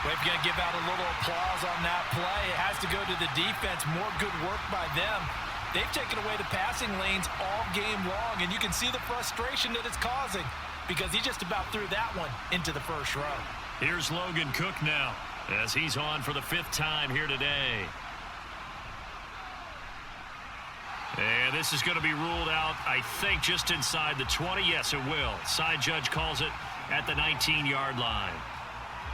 We've got to give out a little applause on that play. It has to go to the defense. More good work by them. They've taken away the passing lanes all game long, and you can see the frustration that it's causing, because he just about threw that one into the first row. Here's Logan Cook now as he's on for the 5th time here today. And this is going to be ruled out, I think, just inside the 20. Yes, it will. Side judge calls it at the 19-yard line.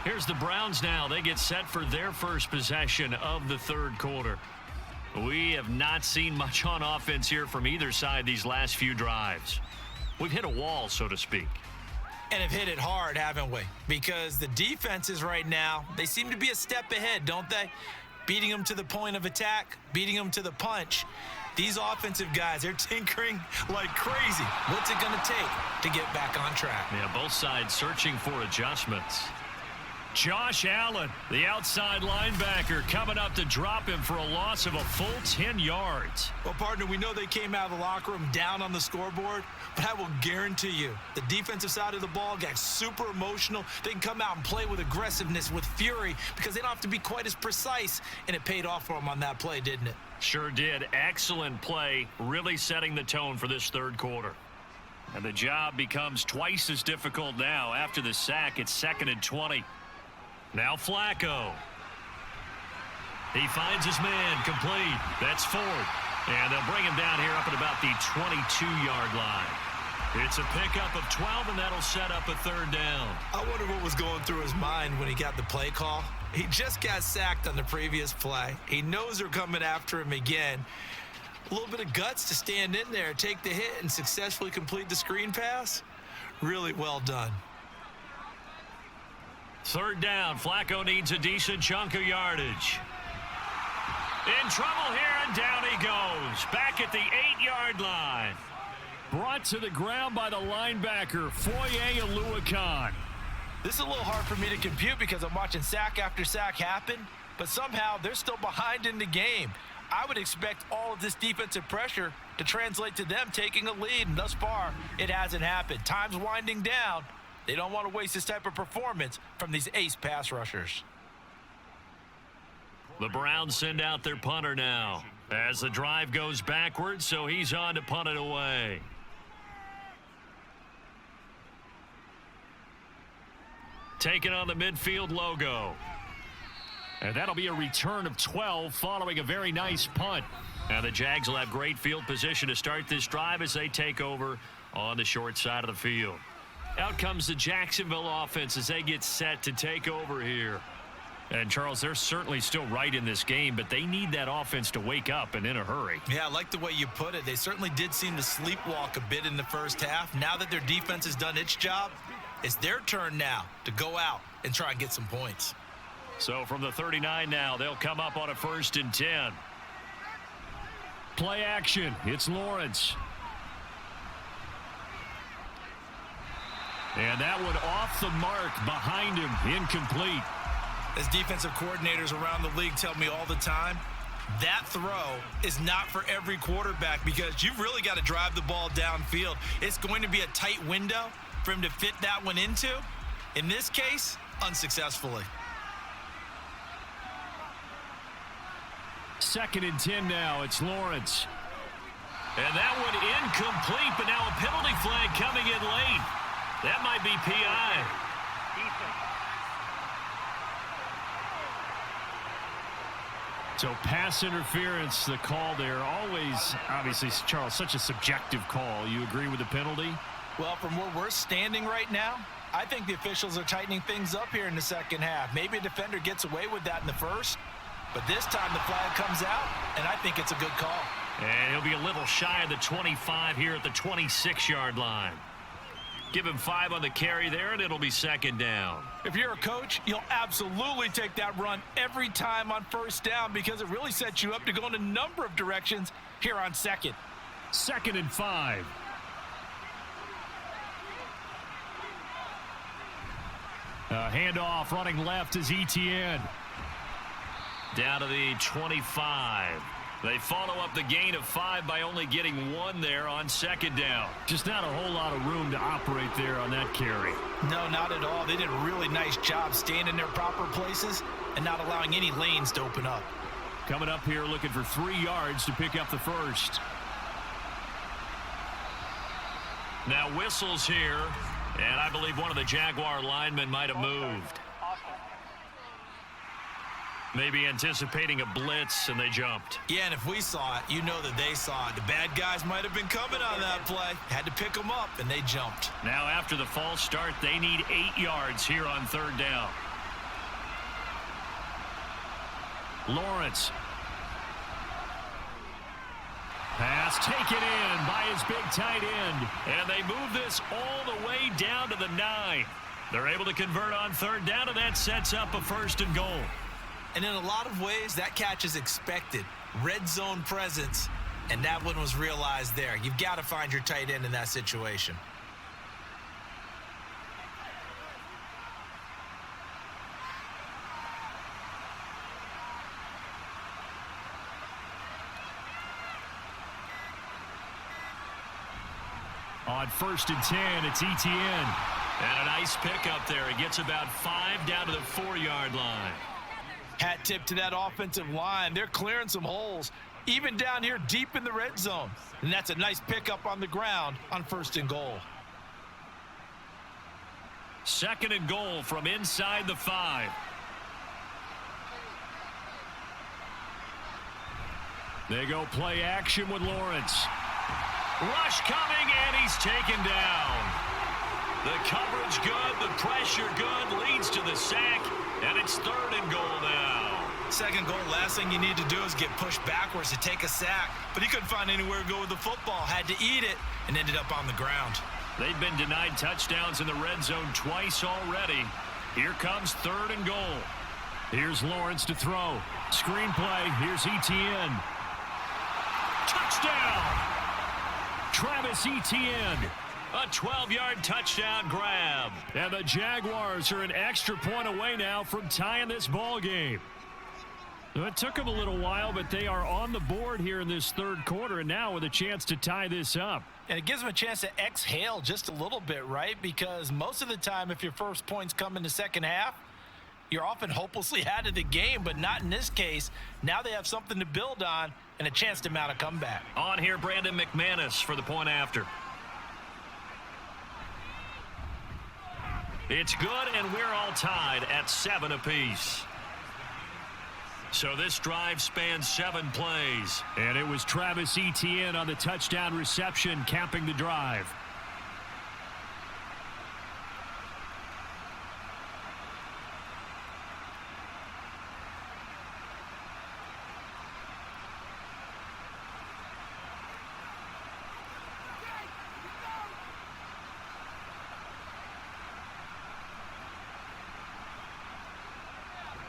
Here's the Browns now. They get set for their first possession of the 3rd quarter. We have not seen much on offense here from either side these last few drives. We've hit a wall, so to speak. And have hit it hard, haven't we? Because the defenses right now, they seem to be a step ahead, don't they? Beating them to the point of attack, beating them to the punch. These offensive guys, they're tinkering like crazy. What's it going to take to get back on track? Yeah, both sides searching for adjustments. Josh Allen, the outside linebacker, coming up to drop him for a loss of a full 10 yards. Well, partner, we know they came out of the locker room down on the scoreboard, but I will guarantee you the defensive side of the ball got super emotional. They can come out and play with aggressiveness, with fury, because they don't have to be quite as precise, and it paid off for them on that play, didn't it? Sure did. Excellent play, really setting the tone for this third quarter. And the job becomes twice as difficult now after the sack. It's 2nd and 20. Now Flacco. He finds his man complete. That's Ford. And they'll bring him down here up at about the 22-yard line. It's a pickup of 12, and that'll set up a 3rd down. I wonder what was going through his mind when he got the play call. He just got sacked on the previous play. He knows they're coming after him again. A little bit of guts to stand in there, take the hit, and successfully complete the screen pass. Really well done. 3rd down. Flacco needs a decent chunk of yardage. In trouble here, and down he goes. Back at the 8-yard line. Brought to the ground by the linebacker, Foye Oluokun. This is a little hard for me to compute because I'm watching sack after sack happen, but somehow they're still behind in the game. I would expect all of this defensive pressure to translate to them taking a lead, and thus far, it hasn't happened. Time's winding down. They don't want to waste this type of performance from these ace pass rushers. The Browns send out their punter now as the drive goes backwards, so he's on to punt it away. Taking on the midfield logo. And that'll be a return of 12 following a very nice punt. Now the Jags will have great field position to start this drive as they take over on the short side of the field. Out comes the Jacksonville offense as they get set to take over here. And, Charles, they're certainly still right in this game, but they need that offense to wake up and in a hurry. Yeah, I like the way you put it. They certainly did seem to sleepwalk a bit in the first half. Now that their defense has done its job, it's their turn now to go out and try and get some points. So from the 39 now, they'll come up on a 1st and 10. Play action. It's Lawrence. And that one off the mark behind him, incomplete. As defensive coordinators around the league tell me all the time, that throw is not for every quarterback because you've really got to drive the ball downfield. It's going to be a tight window for him to fit that one into. In this case, unsuccessfully. 2nd and 10 now. It's Lawrence. And that one incomplete, but now a penalty flag coming in late. That might be PI. So pass interference, the call there. Always, obviously, Charles, such a subjective call. You agree with the penalty? Well, from where we're standing right now, I think the officials are tightening things up here in the second half. Maybe a defender gets away with that in the first, but this time the flag comes out, and I think it's a good call. And he'll be a little shy of the 25 here at the 26-yard line. Give him 5 on the carry there, and it'll be 2nd down. If you're a coach, you'll absolutely take that run every time on 1st down because it really sets you up to go in a number of directions here on 2nd. 2nd and 5. Handoff running left is Etienne. Down to the 25. They follow up the gain of 5 by only getting 1 there on 2nd down. Just not a whole lot of room to operate there on that carry. No, not at all. They did a really nice job staying in their proper places and not allowing any lanes to open up. Coming up here looking for 3 yards to pick up the first. Now whistles here, and I believe one of the Jaguar linemen might have moved. Maybe anticipating a blitz, and they jumped. Yeah, and if we saw it, you know that they saw it. The bad guys might have been coming on that play. Had to pick them up, and they jumped. Now after the false start, they need 8 yards here on 3rd down. Lawrence. Pass taken in by his big tight end. And they move this all the way down to the 9. They're able to convert on third down, and that sets up a 1st and goal. And in a lot of ways, that catch is expected. Red zone presence, and that one was realized there. You've got to find your tight end in that situation. On 1st and 10, it's Etienne. And a nice pickup there. He gets about 5 down to the 4-yard line. Hat tip to that offensive line. They're clearing some holes, even down here deep in the red zone. And that's a nice pickup on the ground on 1st and goal. 2nd and goal from inside the 5. They go play action with Lawrence. Rush coming, and he's taken down. The coverage good, the pressure good, leads to the sack, and it's 3rd and goal now. 2nd goal, last thing you need to do is get pushed backwards to take a sack. But he couldn't find anywhere to go with the football, had to eat it, and ended up on the ground. They've been denied touchdowns in the red zone twice already. Here comes 3rd and goal. Here's Lawrence to throw. Screen play, here's Etienne. Touchdown! Travis Etienne, a 12-yard touchdown grab. And the Jaguars are an extra point away now from tying this ball game. It took them a little while, but they are on the board here in this 3rd quarter, and now with a chance to tie this up. And it gives them a chance to exhale just a little bit, right? Because most of the time, if your first points come in the second half, you're often hopelessly out of the game, but not in this case. Now they have something to build on and a chance to mount a comeback. On here, Brandon McManus for the point after. It's good, and we're all tied at 7 apiece. So this drive spans 7 plays. And it was Travis Etienne on the touchdown reception capping the drive.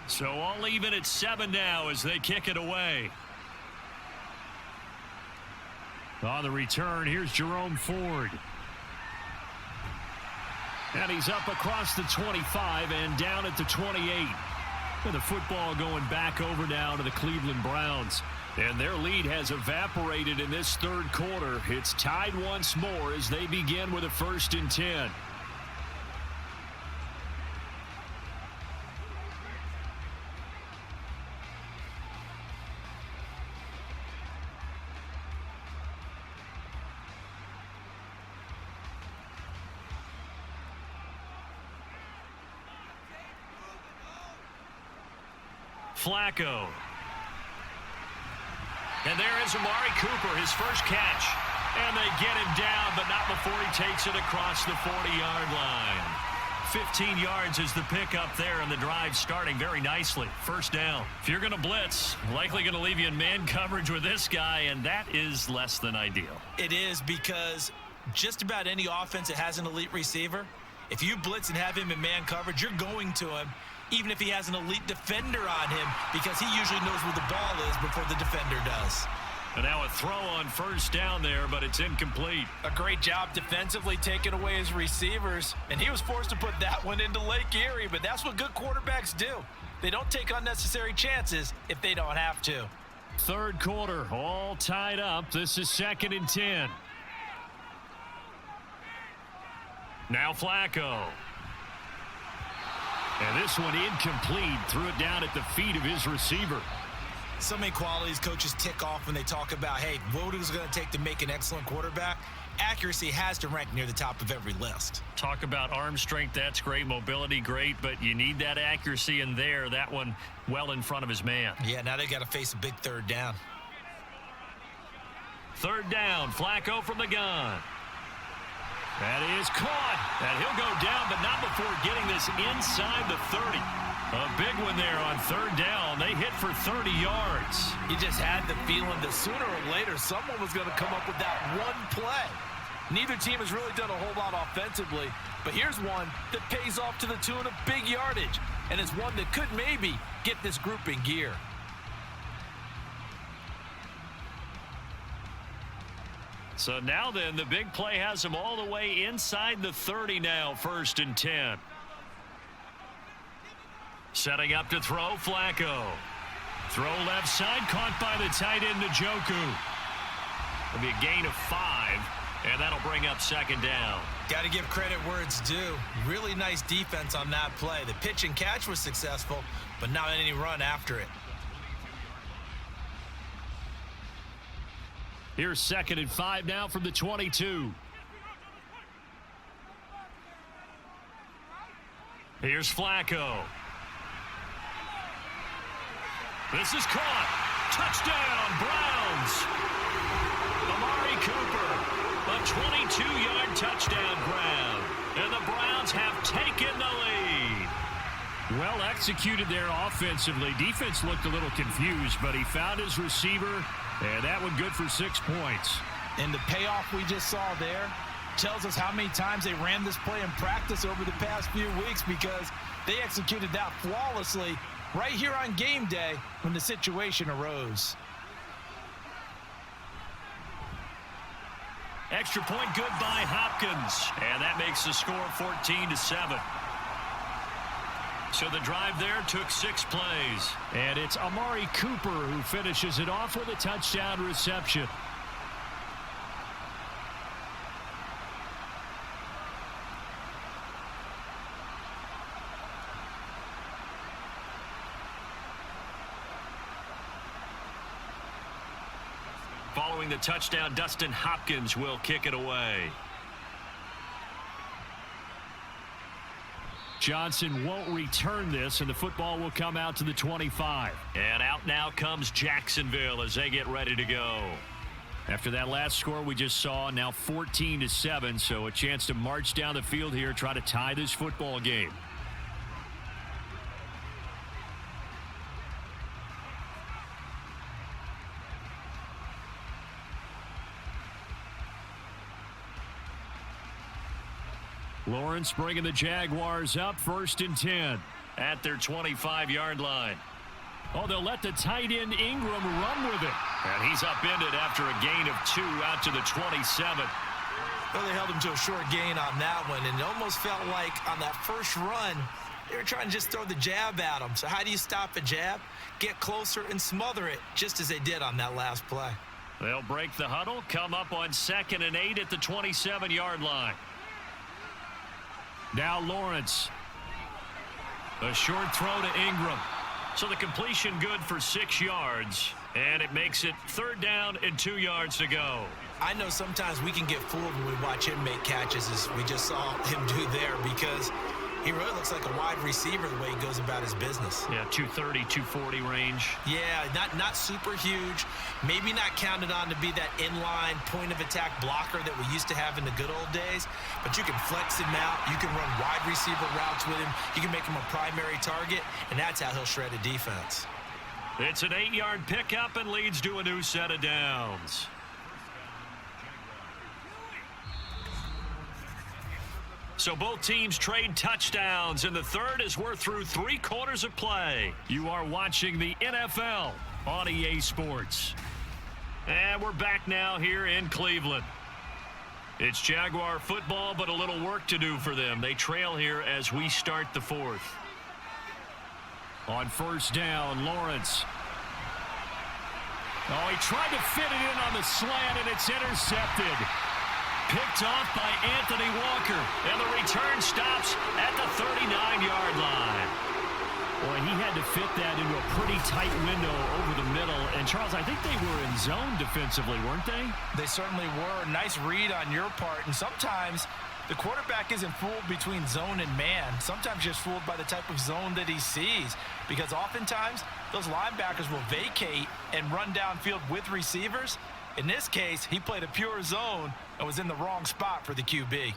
So all even at 7 now as they kick it away. On the return, here's Jerome Ford. And he's up across the 25 and down at the 28. And the football going back over now to the Cleveland Browns. And their lead has evaporated in this 3rd quarter. It's tied once more as they begin with a 1st and 10. Flacco. And there is Amari Cooper, his first catch. And they get him down, but not before he takes it across the 40-yard line. 15 yards is the pickup there, and the drive starting very nicely. 1st down. If you're going to blitz, likely going to leave you in man coverage with this guy, and that is less than ideal. It is, because just about any offense that has an elite receiver, if you blitz and have him in man coverage, you're going to him, even if he has an elite defender on him, because he usually knows where the ball is before the defender does. And now a throw on 1st down there, but it's incomplete. A great job defensively taking away his receivers, and he was forced to put that one into Lake Erie, but that's what good quarterbacks do. They don't take unnecessary chances if they don't have to. 3rd quarter, all tied up. This is 2nd and 10. Now Flacco. And this one incomplete. Threw it down at the feet of his receiver. So many qualities coaches tick off when they talk about, hey, what is it going to take to make an excellent quarterback? Accuracy has to rank near the top of every list. Talk about arm strength, that's great. Mobility, great. But you need that accuracy in there. That one well in front of his man. Yeah, now they got to face a big 3rd down. 3rd down, Flacco from the gun. That is caught. And he'll go down, but not before getting this inside the 30. A big one there on third down. They hit for 30 yards. You just had the feeling that sooner or later someone was going to come up with that one play. Neither team has really done a whole lot offensively, but here's one that pays off to the tune of big yardage, and it's one that could maybe get this group in gear. So now then, the big play has them all the way inside the 30 now, 1st and 10. Setting up to throw, Flacco. Throw left side, caught by the tight end, Njoku. It'll be a gain of 5, and that'll bring up 2nd down. Got to give credit where it's due. Really nice defense on that play. The pitch and catch was successful, but not any run after it. Here's 2nd and 5 now from the 22. Here's Flacco. This is caught. Touchdown, Browns. Amari Cooper, a 22-yard touchdown grab. And the Browns have taken the lead. Well executed there offensively. Defense looked a little confused, but he found his receiver, and that one good for 6 points. And the payoff we just saw there tells us how many times they ran this play in practice over the past few weeks, because they executed that flawlessly right here on game day when the situation arose. Extra point good by Hopkins, and that makes the score 14-7. So the drive there took 6 plays, and it's Amari Cooper who finishes it off with a touchdown reception. Following the touchdown, Dustin Hopkins will kick it away. Johnson won't return this, and the football will come out to the 25. And out now comes Jacksonville as they get ready to go. After that last score we just saw, now 14-7, so a chance to march down the field here, try to tie this football game. Lawrence bringing the Jaguars up, 1st and 10 at their 25-yard line. Oh, they'll let the tight end Ingram run with it. And he's upended after a gain of 2 out to the 27. Well, they held him to a short gain on that one, and it almost felt like on that first run, they were trying to just throw the jab at him. So how do you stop a jab? Get closer and smother it, just as they did on that last play. They'll break the huddle, come up on 2nd and 8 at the 27-yard line. Now Lawrence. A short throw to Ingram. So the completion good for 6 yards. And it makes it 3rd down and 2 yards to go. I know sometimes we can get fooled when we watch him make catches, as we just saw him do there, because he really looks like a wide receiver the way he goes about his business. Yeah, 230, 240 range. Yeah, not super huge. Maybe not counted on to be that inline point-of-attack blocker that we used to have in the good old days. But you can flex him out. You can run wide receiver routes with him. You can make him a primary target, and that's how he'll shred a defense. It's an 8-yard pickup and leads to a new set of downs. So both teams trade touchdowns in the third as we're through 3 quarters of play. You are watching the NFL on EA Sports. And we're back now here in Cleveland. It's Jaguar football, but a little work to do for them. They trail here as we start the 4th. On 1st down, Lawrence. Oh, he tried to fit it in on the slant, and it's intercepted. Picked off by Anthony Walker, and the return stops at the 39-yard line. Boy, he had to fit that into a pretty tight window over the middle. And, Charles, I think they were in zone defensively, weren't they? They certainly were. Nice read on your part. And sometimes the quarterback isn't fooled between zone and man. Sometimes just fooled by the type of zone that he sees. Because oftentimes those linebackers will vacate and run downfield with receivers. In this case, he played a pure zone and was in the wrong spot for the QB.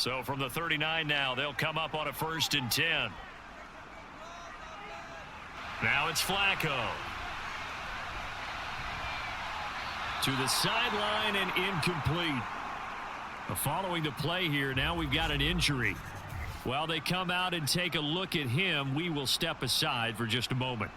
So from the 39 now, they'll come up on a 1st and 10. Now it's Flacco. To the sideline and incomplete. Following the play here, now we've got an injury. While they come out and take a look at him, we will step aside for just a moment.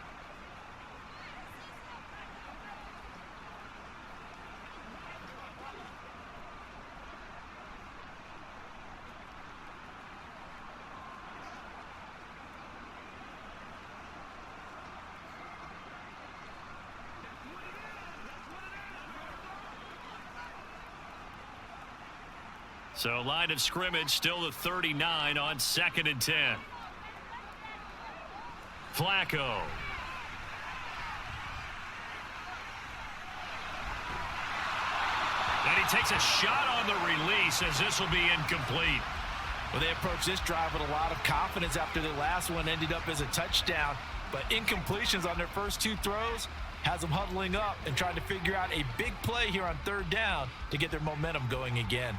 So line of scrimmage still the 39 on 2nd and 10. Flacco. And he takes a shot on the release as this will be incomplete. Well, they approached this drive with a lot of confidence after the last one ended up as a touchdown. But incompletions on their first 2 throws has them huddling up and trying to figure out a big play here on 3rd down to get their momentum going again.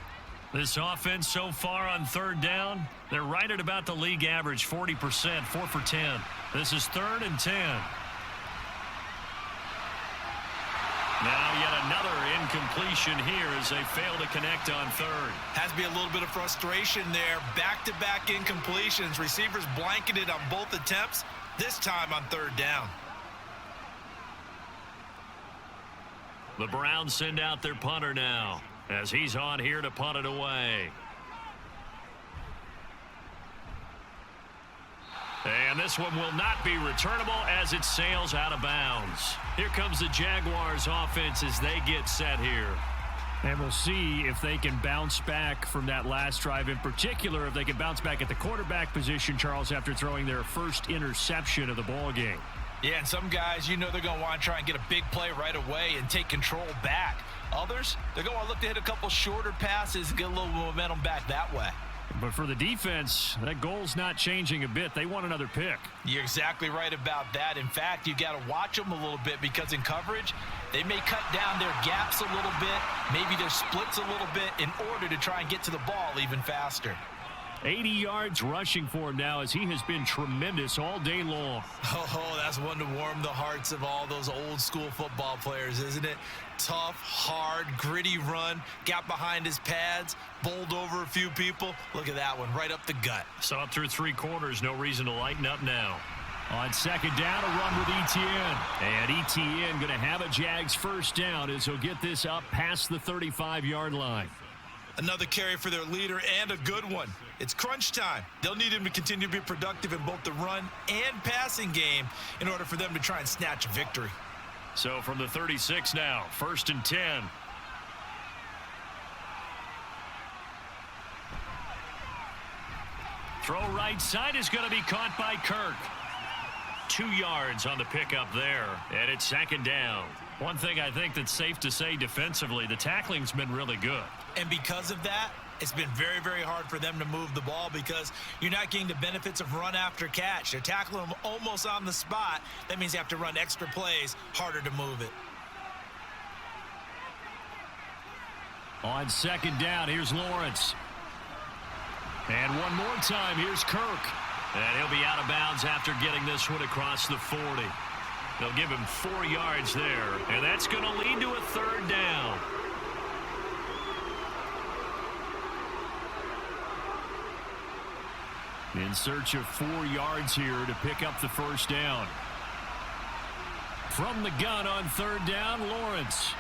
This offense so far on 3rd down, they're right at about the league average, 40%, 4 for 10. This is 3rd and 10. Now yet another incompletion here as they fail to connect on 3rd. Has to be a little bit of frustration there. Back-to-back incompletions. Receivers blanketed on both attempts, this time on 3rd down. The Browns send out their punter now, as he's on here to punt it away. And this one will not be returnable as it sails out of bounds. Here comes the Jaguars offense as they get set here. And we'll see if they can bounce back from that last drive, in particular if they can bounce back at the quarterback position, Charles, after throwing their first interception of the ball game. Yeah, and some guys, you know they're going to want to try and get a big play right away and take control back. Others, they're going to want to look to hit a couple shorter passes and get a little momentum back that way. But for the defense, that goal's not changing a bit. They want another pick. You're exactly right about that. In fact, you got to watch them a little bit because in coverage, they may cut down their gaps a little bit, maybe their splits a little bit in order to try and get to the ball even faster. 80 yards rushing for him now as he has been tremendous all day long. Oh, that's one to warm the hearts of all those old school football players, isn't it? Tough, hard, gritty run, got behind his pads, bowled over a few people. Look at that one, right up the gut. Saw it through 3 quarters, no reason to lighten up now. On 2nd down, a run with Etienne. And Etienne going to have a Jags first down as he'll get this up past the 35-yard line. Another carry for their leader and a good one. It's crunch time. They'll need him to continue to be productive in both the run and passing game in order for them to try and snatch a victory. So from the 36 now, 1st and 10. Throw right side is going to be caught by Kirk. 2 yards on the pickup there, and it's 2nd down. One thing I think that's safe to say defensively, the tackling's been really good. And because of that, it's been very, very hard for them to move the ball because you're not getting the benefits of run after catch. They're tackling them almost on the spot. That means you have to run extra plays, harder to move it. On 2nd down, here's Lawrence. And one more time, here's Kirk. And he'll be out of bounds after getting this one across the 40. They'll give him 4 yards there, and that's going to lead to a 3rd down. In search of 4 yards here to pick up the first down. From the gun on 3rd down, Lawrence.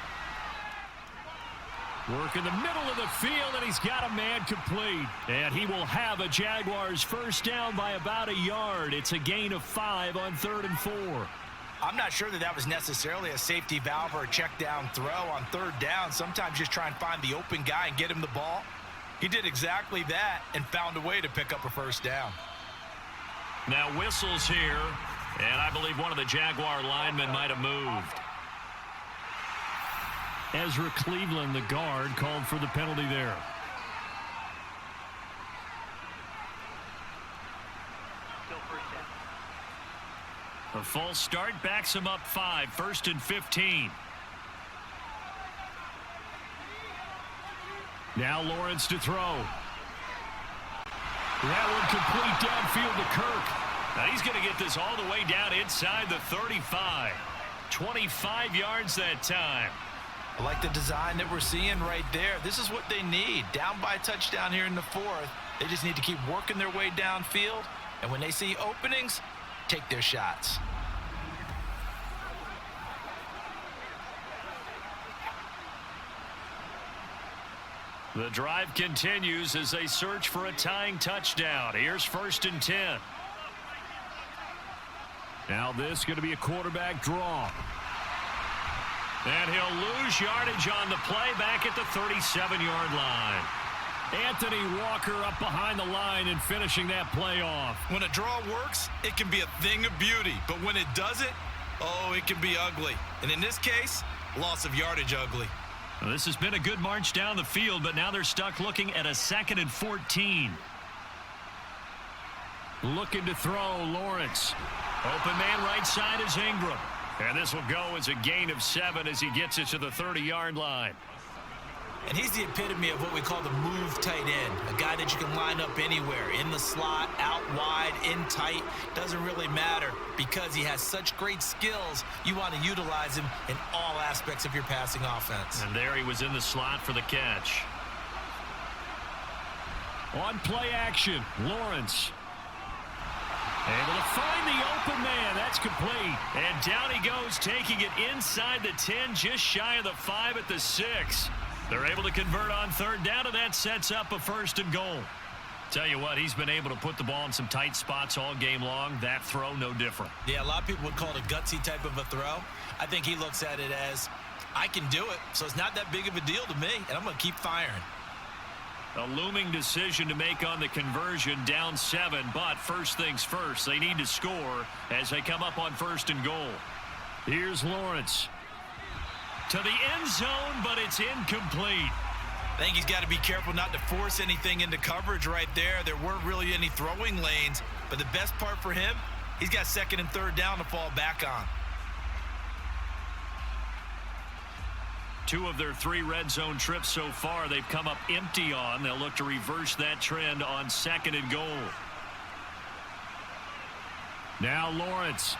Work in the middle of the field, and he's got a man complete. And he will have a Jaguars first down by about a yard. It's a gain of 5 on 3rd and 4. I'm not sure that was necessarily a safety valve or a check down throw on 3rd down. Sometimes just try and find the open guy and get him the ball. He did exactly that and found a way to pick up a first down. Now whistles here, and I believe one of the Jaguar linemen might have moved. Ezra Cleveland, the guard, called for the penalty there. A false start backs him up 5, 1st and 15. Now Lawrence to throw. That one complete downfield to Kirk. Now he's going to get this all the way down inside the 35. 25 yards that time. I like the design that we're seeing right there. This is what they need. Down by a touchdown here in the fourth. They just need to keep working their way downfield. And when they see openings, take their shots. The drive continues as they search for a tying touchdown. Here's 1st and 10. Now this is going to be a quarterback draw. And he'll lose yardage on the play back at the 37-yard line. Anthony Walker up behind the line and finishing that play off. When a draw works, it can be a thing of beauty. But when it doesn't, oh, it can be ugly. And in this case, loss of yardage ugly. Well, this has been a good march down the field, but now they're stuck looking at a 2nd and 14. Looking to throw, Lawrence. Open man right side is Ingram. And this will go as a gain of 7 as he gets it to the 30-yard line. And he's the epitome of what we call the move tight end. A guy that you can line up anywhere. In the slot, out wide, in tight. Doesn't really matter because he has such great skills. You want to utilize him in all aspects of your passing offense. And there he was in the slot for the catch. On play action, Lawrence. Able to find the open man. That's complete. And down he goes, taking it inside the 10, just shy of the 5 at the 6. They're able to convert on 3rd down, and that sets up a 1st and goal. Tell you what, he's been able to put the ball in some tight spots all game long. That throw, no different. Yeah, a lot of people would call it a gutsy type of a throw. I think he looks at it as, I can do it, so it's not that big of a deal to me, and I'm going to keep firing. A looming decision to make on the conversion, down 7, but first things first, they need to score as they come up on 1st and goal. Here's Lawrence. To the end zone, but it's incomplete. I think he's got to be careful not to force anything into coverage right there. There weren't really any throwing lanes, but the best part for him, he's got 2nd and 3rd down to fall back on. 2 of their 3 red zone trips so far, they've come up empty on. They'll look to reverse that trend on 2nd and goal. Now Lawrence.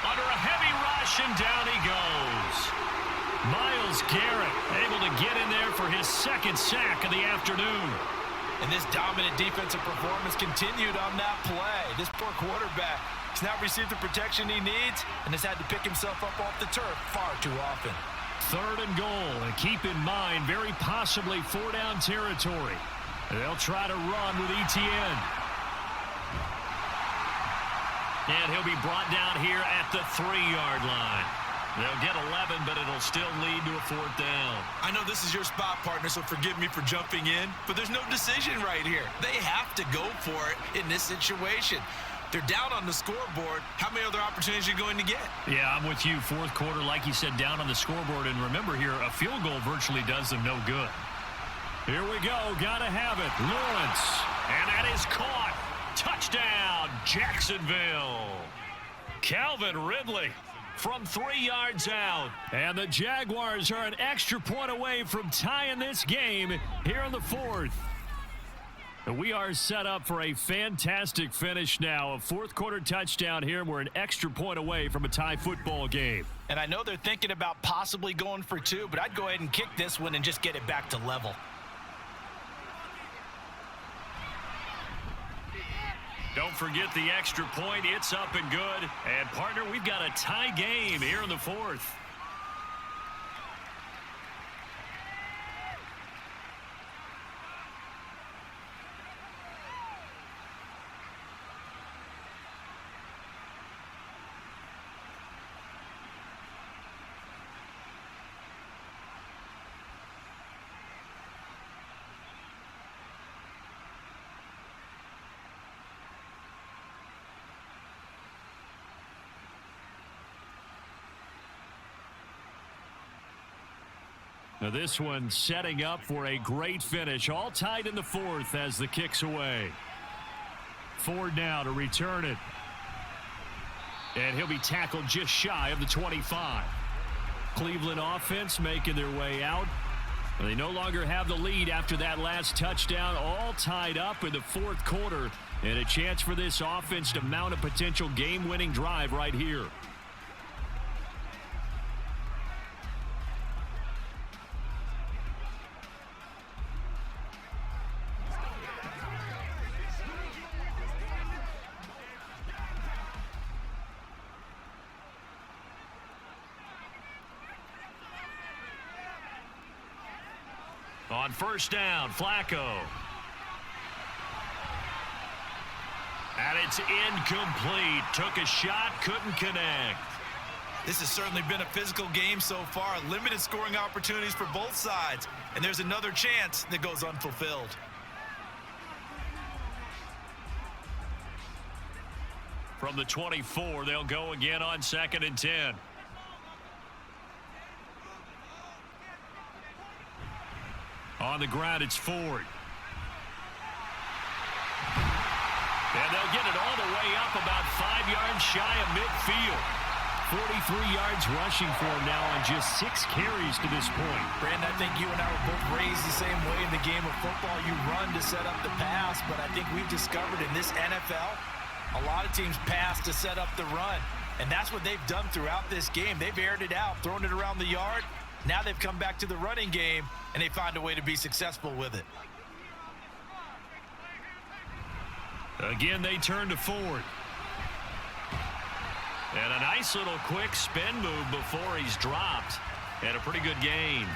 Under a heavy rush, and down he goes. Myles Garrett able to get in there for his 2nd sack of the afternoon. And this dominant defensive performance continued on that play. This poor quarterback has not received the protection he needs and has had to pick himself up off the turf far too often. 3rd and goal, and keep in mind, very possibly 4-down territory. They'll try to run with Etienne. And he'll be brought down here at the 3-yard line. They'll get 11, but it'll still lead to a 4th down. I know this is your spot, partner, so forgive me for jumping in, but there's no decision right here. They have to go for it in this situation. They're down on the scoreboard. How many other opportunities are you going to get? Yeah, I'm with you. 4th quarter, like you said, down on the scoreboard. And remember here, a field goal virtually does them no good. Here we go. Gotta have it. Lawrence. And that is caught. Touchdown, Jacksonville. Calvin Ridley from 3 yards out. And the Jaguars are an extra point away from tying this game here in the 4th. We are set up for a fantastic finish now. A 4th quarter touchdown here. We're an extra point away from a tie football game. And I know they're thinking about possibly going for 2, but I'd go ahead and kick this one and just get it back to level. Don't forget the extra point. It's up and good. And, partner, we've got a tie game here in the 4th. Now this one setting up for a great finish. All tied in the 4th as the kick's away. Ford now to return it. And he'll be tackled just shy of the 25. Cleveland offense making their way out. They no longer have the lead after that last touchdown, all tied up in the fourth quarter, and a chance for this offense to mount a potential game-winning drive right here. On first down, Flacco. And it's incomplete. Took a shot, couldn't connect. This has certainly been a physical game so far. Limited scoring opportunities for both sides. And there's another chance that goes unfulfilled. From the 24, they'll go again on 2nd and 10. On the ground, it's Ford. And they'll get it all the way up about 5 yards shy of midfield. 43 yards rushing for him now on just 6 carries to this point. Brandon, I think you and I were both raised the same way in the game of football. You run to set up the pass, but I think we've discovered in this NFL, a lot of teams pass to set up the run. And that's what they've done throughout this game. They've aired it out, thrown it around the yard. Now they've come back to the running game, and they find a way to be successful with it. Again, they turn to Ford. And a nice little quick spin move before he's dropped. And a pretty good gain.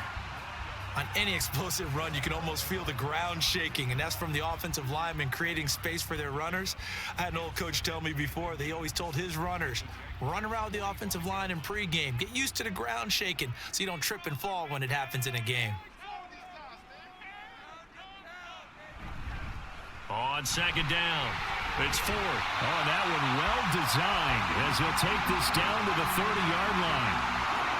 On any explosive run, you can almost feel the ground shaking, and that's from the offensive linemen creating space for their runners. I had an old coach tell me before, they always told his runners, run around the offensive line in pregame. Get used to the ground shaking so you don't trip and fall when it happens in a game. On 2nd down, it's Ford. Oh, that one well designed as he'll take this down to the 30-yard line.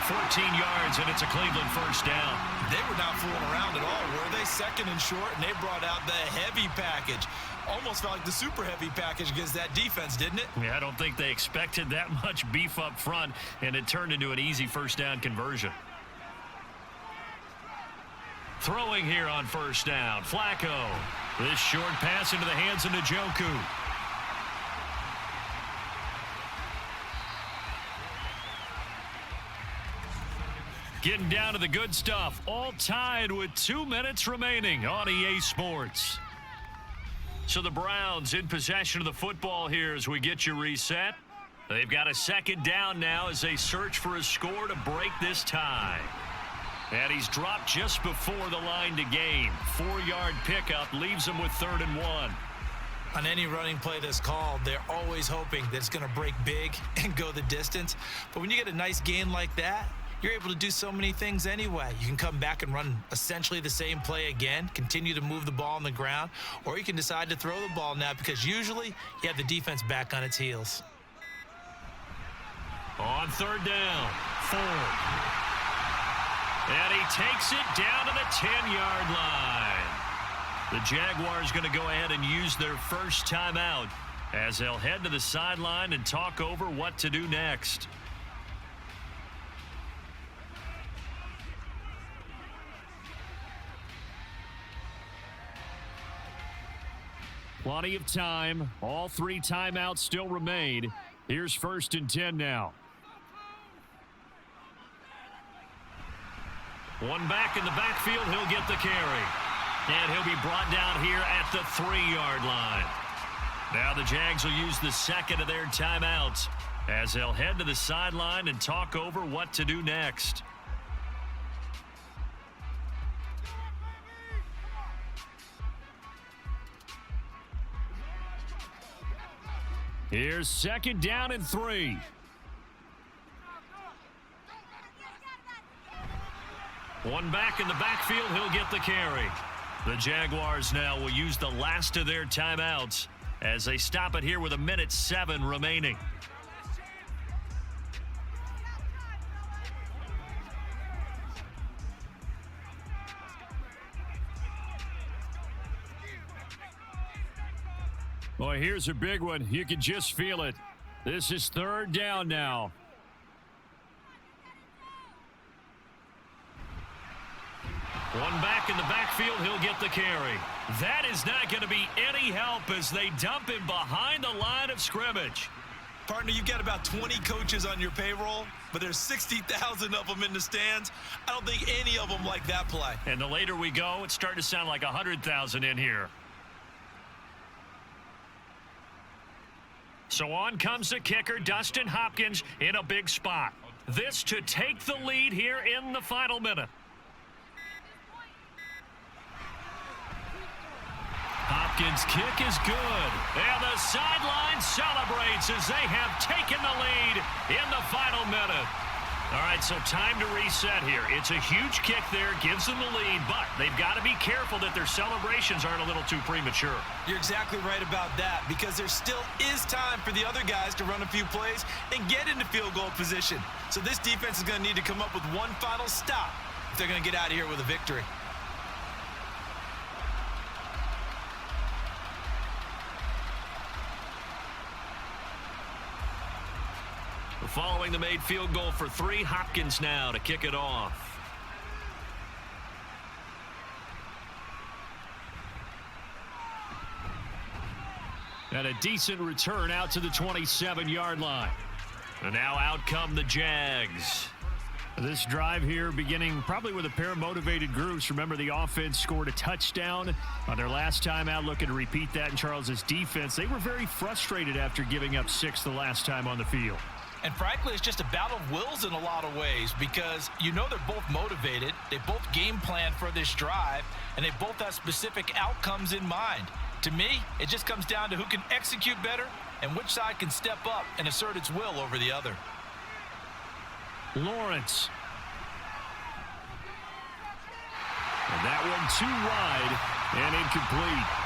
14 yards, and it's a Cleveland first down. They were not fooling around at all, were they? 2nd and short, and they brought out the heavy package. Almost felt like the super heavy package against that defense, didn't it? Yeah, I don't think they expected that much beef up front, and it turned into an easy first down conversion. Throwing here on first down, Flacco. This short pass into the hands of Njoku. Getting down to the good stuff. All tied with 2 minutes remaining on EA Sports. So the Browns in possession of the football here as we get you reset. They've got a 2nd down now as they search for a score to break this tie. And he's dropped just before the line to gain. 4-yard pickup leaves him with 3rd and 1. On any running play that's called, they're always hoping that it's going to break big and go the distance. But when you get a nice gain like that, you're able to do so many things anyway. You can come back and run essentially the same play again, continue to move the ball on the ground, or you can decide to throw the ball now because usually you have the defense back on its heels. On 3rd down, Ford. And he takes it down to the 10-yard line. The Jaguars going to go ahead and use their first timeout as they'll head to the sideline and talk over what to do next. Plenty of time. All 3 timeouts still remain. Here's 1st and 10 now. One back in the backfield, he'll get the carry. And he'll be brought down here at the 3-yard line. Now the Jags will use the 2nd of their timeouts as they'll head to the sideline and talk over what to do next. Here's 2nd down and 3. One back in the backfield, he'll get the carry. The Jaguars now will use the last of their timeouts as they stop it here with 1:07 remaining. Boy, here's a big one. You can just feel it. This is 3rd down now. One back in the backfield, he'll get the carry. That is not going to be any help as they dump him behind the line of scrimmage. Partner, you've got about 20 coaches on your payroll, but there's 60,000 of them in the stands. I don't think any of them like that play. And the later we go, it's starting to sound like 100,000 in here. So on comes the kicker, Dustin Hopkins, in a big spot. This to take the lead here in the final minute. Hopkins' kick is good. And the sideline celebrates as they have taken the lead in the final minute. All right, so time to reset here. It's a huge kick there, gives them the lead, but they've got to be careful that their celebrations aren't a little too premature. You're exactly right about that, because there still is time for the other guys to run a few plays and get into field goal position. So this defense is going to need to come up with one final stop if they're going to get out of here with a victory. Following the made field goal for 3, Hopkins now to kick it off. And a decent return out to the 27-yard line. And now out come the Jags. This drive here beginning probably with a pair of motivated groups. Remember, the offense scored a touchdown on their last time out, looking to repeat that in Charles's defense. They were very frustrated after giving up 6 the last time on the field. And frankly, it's just a battle of wills in a lot of ways, because you know they're both motivated, they both game plan for this drive, and they both have specific outcomes in mind. To me, it just comes down to who can execute better and which side can step up and assert its will over the other. Lawrence. And that one too wide and incomplete.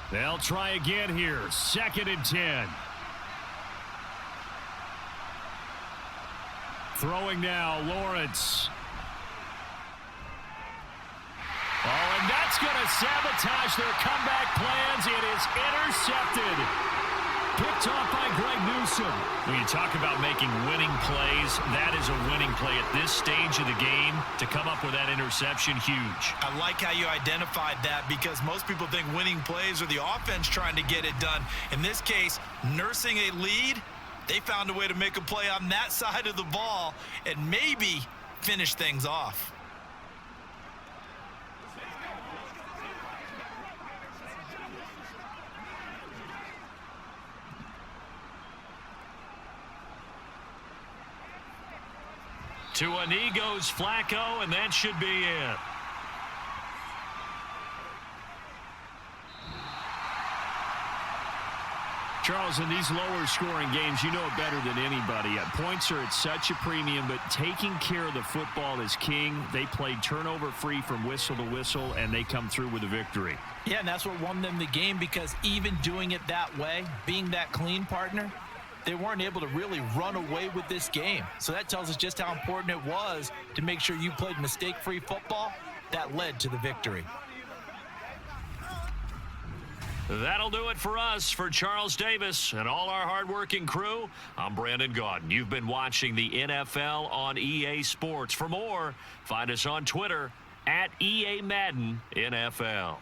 They'll try again here. 2nd and 10. Throwing now, Lawrence. Oh, and that's going to sabotage their comeback plans. It is intercepted. Picked off by Greg Newsome. When you talk about making winning plays, that is a winning play at this stage of the game. To come up with that interception, huge. I like how you identified that, because most people think winning plays are the offense trying to get it done. In this case, nursing a lead, they found a way to make a play on that side of the ball and maybe finish things off. To a knee goes Flacco, and that should be it. Charles, in these lower scoring games, you know it better than anybody. Points are at such a premium, but taking care of the football is king. They played turnover free from whistle to whistle, and they come through with a victory. Yeah, and that's what won them the game, because even doing it that way, being that clean, partner, they weren't able to really run away with this game. So that tells us just how important it was to make sure you played mistake-free football. That led to the victory. That'll do it for us. For Charles Davis and all our hardworking crew, I'm Brandon Gaudin. You've been watching the NFL on EA Sports. For more, find us on Twitter @EA Madden NFL.